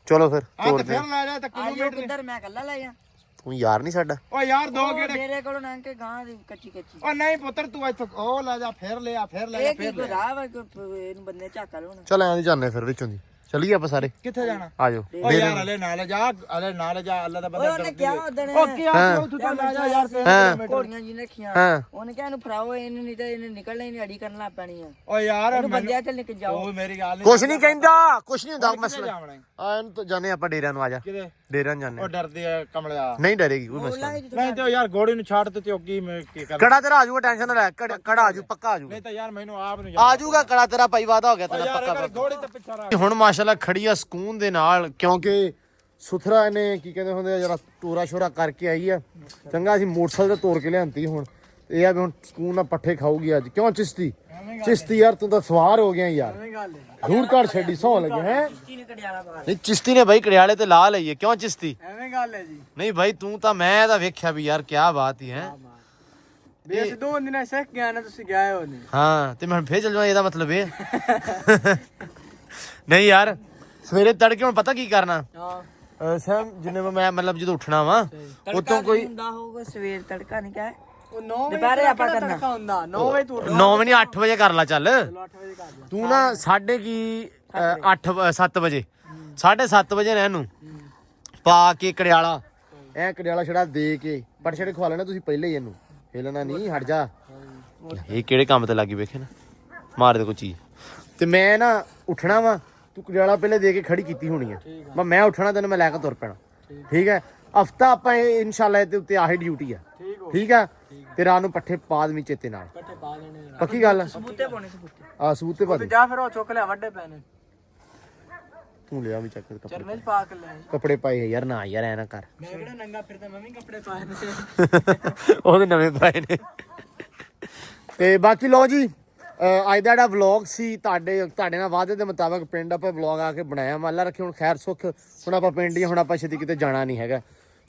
ਚਲੋ ਫਿਰ ਆ ਤੋਰ ਤੇ ਦੇ ਫਿਰ ਲੈ ਜਾ ਤੇ ਆਇਓ ਕਿਲੋਮੀਟਰ ਕਿੱਧਰ ਮੈਂ ਕੱਲਾ ਲੈ ਜਾ ਤੂੰ ਯਾਰ ਨਹੀਂ ਸਾਡਾ ਓ ਯਾਰ ਦੋ ਗੇੜੇ ਮੇਰੇ ਕੋਲੋਂ ਲੰਘ ਕੇ ਗਾਂ ਦੀ ਕੱਚੀ ਓ ਨਹੀਂ ਪੁੱਤਰ ਤੂੰ ਇੱਥੋਂ ਉਹ ਲੈ ਜਾ ਫਿਰ ਲੈ ਆ ਫਿਰ ਲੈ ਜਾ ਇਹ ਕੀ ਫਿਰ ਕੋਈ ਲੈ ਰਾਹ ਵਾ ਕੋਈ ਇਹਨੂੰ ਬੰਦੇ ਝਾਕਾ ਲਾਉਣਾ ਚੱਲ ਐਂ ਦੀ ਜਾਣੇ ਫਿਰ ਵਿੱਚੋਂ ਦੀ ਚਲੀਏ ਆਪਾਂ ਸਾਰੇ ਕਿੱਥੇ ਜਾਣਾ ਆ ਜਾਓ ਓ ਯਾਰ ਹਲੇ ਨਾਲ ਜਾ ਅੱਲਾ ਦਾ ਬੰਦਾ ਉਹਨੇ ਕਿਹਾ ਉਦਣ ਓ ਕੀ ਆ ਤੂੰ ਤਾਂ ਲੈ ਜਾ ਯਾਰ ਘੋੜੀਆਂ ਜੀ ਰੱਖੀਆਂ ਹਾਂ ਉਹਨੇ ਕਿਹਾ ਇਹਨੂੰ ਫੜਾਓ ਇਹਨੂੰ ਨਹੀਂ ਤਾਂ ਇਹਨੇ ਨਿਕਲਣਾ ਹੀ ਨਹੀਂ ਅੜੀ ਕਰਨ ਲੱਗ ਪੈਣੀ ਆ ਓ ਯਾਰ ਇਹਨੂੰ ਬੰਦਿਆਂ ਚ ਲੈ ਕੇ ਜਾਓ ਓ ਮੇਰੀ ਗੱਲ ਨਹੀਂ ਕੁਛ ਨਹੀਂ ਕਹਿੰਦਾ ਕੁਛ ਨਹੀਂ ਹੁੰਦਾ ਮਸਲਾ ਜਾਵਣਾ ਆ ਇਹਨੂੰ ਤਾਂ ਜਾਣੇ ਆਪਾਂ ਡੇਰਿਆਂ ਨੂੰ ਆ ਜਾ ਕਿਤੇ ਡੇਰਿਆਂ ਨੂੰ ਜਾਣੇ ਓ ਡਰਦੇ ਆ ਕਮਲਿਆ ਨਹੀਂ ਡਰੇਗੀ ਕੋਈ ਮਸਲਾ ਨਹੀਂ ਨਹੀਂ ਤੇ ਯਾਰ ਘੋੜੀ ਨੂੰ ਛੱਡ ਤੇ ਕੀ ਮੈਂ ਕੀ ਕਰ ਕੜਾ ਤੇਰਾ ਆ ਜਾਊਗਾ ਟੈਨਸ਼ਨ ਨਾ ਲੈ ਕੜਾ ਆ ਜਾਊ ਪੱਕਾ ਆ ਜਾਊਗਾ ਨਹੀਂ ਤਾਂ ਯਾਰ ਮੈਨੂੰ ਆਪ ਨੂੰ ਆ ਜਾਊਗਾ ਕੜਾ ਤੇਰਾ ਭਾਈ ਵਾਦਾ ਹੋ ਗਿਆ ਤੇਰਾ ਯਾਰ ਪੱਕਾ ਘੋੜੀ ਤੇ ਪਿੱਛਾ ਰੱਖ ਹੁਣ ਮਾਸ਼ਾਅੱਲਾ ਖੜੀ ਆ ਸਕੂਨ ਦੇ ਨਾਲ ਕਿਉਂਕਿ ਸੁਥਰਾ ਇਹਨੇ ਕੀ ਕਹਿੰਦੇ ਹੁੰਦੇ ਆ ਜਰਾ ਟੋਰਾ ਸ਼ੋਰਾ ਕਰਕੇ ਆਈ ਆ ਚੰਗਾ ਅਸੀਂ ਮੋਟਰਸਾਈਕਲ ਤੇ ਤੋੜ ਕੇ ਲਿਆਂਤੀ ਹੁਣ ਇਹ ਆ ਵੀ ਹੁਣ ਸਕੂਨ ਨਾਲ ਪੱਠੇ ਖਾਊਗੀ ਅੱਜ ਕਿਉਂ ਚਿਸ਼ਤੀ ਯਾਰ ਤੂੰ ਤਾਂ ਸਵਾਰ ਹੋ ਗਿਆ ਯਾਰ ਧੂੜ ਘੜ ਛੱਡੀ ਸੌ ਲੱਗੇ ਹੈ ਨਹੀਂ ਚਿਸ਼ਤੀ ਨੇ ਬਾਈ ਕੜਿਆਲੇ ਤੇ ਲਾ ਲਈਏ ਕਿਉਂ ਚਿਸ਼ਤੀ ਐਵੇਂ ਗੱਲ ਹੈ ਜੀ ਨਹੀਂ ਬਾਈ ਤੂੰ ਤਾਂ ਮੈਂ ਤਾਂ ਵੇਖਿਆ ਵੀ ਯਾਰ ਕੀ ਬਾਤ ਹੀ ਹੈ ਬੇਸ 2 ਦਿਨ ਸਿੱਖ ਗਿਆ ਨਾ ਤੁਸੀਂ ਗਏ ਹੋ ਨਹੀਂ ਹਾਂ ਤੇ ਮੈਂ ਫੇਰ ਚੱਲ ਜਾਵਾਂ ਇਹਦਾ ਮਤਲਬ ਇਹ ਨਹੀਂ ਯਾਰ ਸਵੇਰੇ ਤੜਕੇ ਹੁਣ ਪਤਾ ਕੀ ਕਰਨਾ ਹਾਂ ਸੈਮ ਜਿੰਨੇ ਮੈਂ ਮਤਲਬ ਜਦੋਂ ਉੱਠਣਾ ਵਾ ਉਤੋਂ ਕੋਈ ਹੁੰਦਾ ਹੋਊਗਾ ਸਵੇਰ ਤੜਕਾ ਨਹੀਂ ਕਹੇ ਉਹ 9 ਵਜੇ ਦੁਪਹਿਰੇ ਆਪਾਂ ਕਰਨਾ ਤੜਕਾ ਹੁੰਦਾ 9 ਵਜੇ ਤੂੰ 9 ਵਜੇ ਨਹੀਂ 8 ਵਜੇ ਕਰ ਲਾ ਚੱਲ 8 ਵਜੇ ਕਰ ਲਾ ਤੂੰ ਨਾ 7 ਵਜੇ 7:30 ਵਜੇ ਰਹਿ ਨੂੰ ਪਾ ਕੇ ਕੜਿਆਲਾ ਕੜਿਆਲਾ ਛੜਾ ਦੇ ਕੇ ਪਟ ਛੜੇ ਖਵਾ ਲੈਣਾ ਤੁਸੀਂ ਪਹਿਲੇ ਹੀ ਇਹਨੂੰ ਹਿਲਣਾ ਨਹੀਂ ਹਟ ਜਾ ਇਹ ਕਿਹੜੇ ਕੰਮ ਤੇ ਲੱਗੀ ਵੇਖੇ ਨਾ ਮਾਰ ਦੇ ਕੋਈ ਚੀਜ਼ ਤੇ ਮੈਂ ਨਾ ਉੱਠਣਾ ਵਾ ਤੂੰ ਕੜਿਆਲਾ ਪਹਿਲੇ ਦੇ ਕੇ ਖੜੀ ਕੀਤੀ ਹੋਣੀ ਆ ਮੈਂ ਉੱਠਣਾ ਤੈਨੂੰ ਮੈਂ ਲੈ ਕੇ ਤੁਰ ਪੈਣਾ ਠੀਕ ਹੈ ਹਫਤਾ ਆਪਾਂ ਇਨਸ਼ਾਅੱਲਾ ਇਹਦੇ ਉੱਤੇ ਆਹੀ ਡਿਊਟੀ ਆ ਠੀਕ ਆ ਤੇ ਰਾਤ ਨੂੰ ਪੱਠੇ ਪਾ ਦੇਵੀਂ ਚੇਤੇ ਨਾਲ ਪੱਠੇ ਪਾ ਲੈਣੇ ਪੱਕੀ ਗੱਲ ਆ ਸਬੂਤੇ ਪਾਉਣੇ ਸਬੂਤੇ ਆ ਸਬੂਤੇ ਪਾ ਦੇ ਜਾ ਫਿਰ ਉਹ ਚੁੱਕ ਲਿਆ ਵੱਡੇ ਪੈਣੇ ਤੂੰ ਲਿਆ ਵੀ ਚੱਕ ਕੇ ਕੱਪੜੇ ਚਰਨੇ ਚ ਪਾ ਕੇ ਲੈ ਕੱਪੜੇ ਪਾਏ ਆ ਯਾਰ ਨਾ ਯਾਰ ਐ ਨਾ ਕਰ ਮੈਂ ਕਿਹੜਾ ਨੰਗਾ ਫਿਰਦਾ ਮੈਂ ਵੀ ਕੱਪੜੇ ਪਾਏ ਨੇ ਉਹਦੇ ਨਵੇਂ ਪਾਏ ਨੇ ਤੇ ਬਾਕੀ ਲਓ ਜੀ ਅੱਜ ਦਾ ਜਿਹੜਾ ਵਲੌਗ ਸੀ ਤੁਹਾਡੇ ਨਾਲ ਵਾਅਦੇ ਦੇ ਮੁਤਾਬਕ ਪਿੰਡ ਆਪਾਂ ਵਲੌਗ ਆ ਕੇ ਬਣਾਇਆ ਮਾਲਾ ਰੱਖੇ ਹੁਣ ਖੈਰ ਸੁੱਖ ਹੁਣ ਆਪਾਂ ਪਿੰਡ ਹੀ ਹੁਣ ਆਪਾਂ ਛੇਤੀ ਕਿਤੇ ਜਾਣਾ ਨਹੀਂ ਹੈਗਾ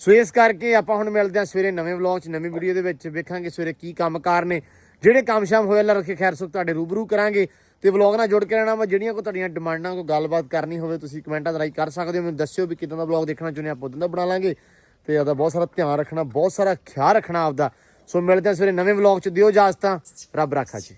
ਸੋ ਇਸ ਕਰਕੇ ਆਪਾਂ ਹੁਣ ਮਿਲਦੇ ਹਾਂ ਸਵੇਰੇ ਨਵੇਂ ਵਲੌਗ 'ਚ ਨਵੀਂ ਵੀਡੀਓ ਦੇ ਵਿੱਚ ਵੇਖਾਂਗੇ ਸਵੇਰੇ ਕੀ ਕੰਮਕਾਰ ਨੇ ਜਿਹੜੇ ਕੰਮ ਸ਼ਾਮ ਹੋਏ ਅੱਲਾ ਰੱਖੇ ਖੈਰ ਸੁੱਖ ਤੁਹਾਡੇ ਰੂਬਰੂ ਕਰਾਂਗੇ ਤੇ ਵਲੌਗ ਨਾਲ ਜੁੜ ਕੇ ਰਹਿਣਾ ਵਾ ਜਿਹੜੀਆਂ ਕੋਈ ਤੁਹਾਡੀਆਂ ਡਿਮਾਂਡਾਂ ਕੋਈ ਗੱਲਬਾਤ ਕਰਨੀ ਹੋਵੇ ਤੁਸੀਂ ਕਮੈਂਟਾਂ ਰਾਹੀਂ ਕਰ ਸਕਦੇ ਹੋ ਮੈਨੂੰ ਦੱਸਿਓ ਵੀ ਕਿਦਾਂ ਦਾ ਵਲੌਗ ਦੇਖਣਾ ਚਾਹੁੰਦੇ ਆਪਾਂ ਉਦੋਂ ਦਾ ਬਣਾ ਲਾਂਗੇ ਤੇ ਆਪਦਾ ਬਹੁਤ ਸਾਰਾ ਧਿਆਨ ਰੱਖਣਾ ਬਹੁਤ ਸਾਰਾ ਖਿਆਲ ਰੱਖਣਾ ਆਪਦਾ ਸੋ ਮਿਲਦੇ ਹਾਂ ਸਵੇਰੇ ਨਵੇਂ ਵਲੌਗ 'ਚ ਦਿਓ ਇਜਾਜ਼ਤਾਂ ਰੱਬ ਰਾਖਾ ਜੀ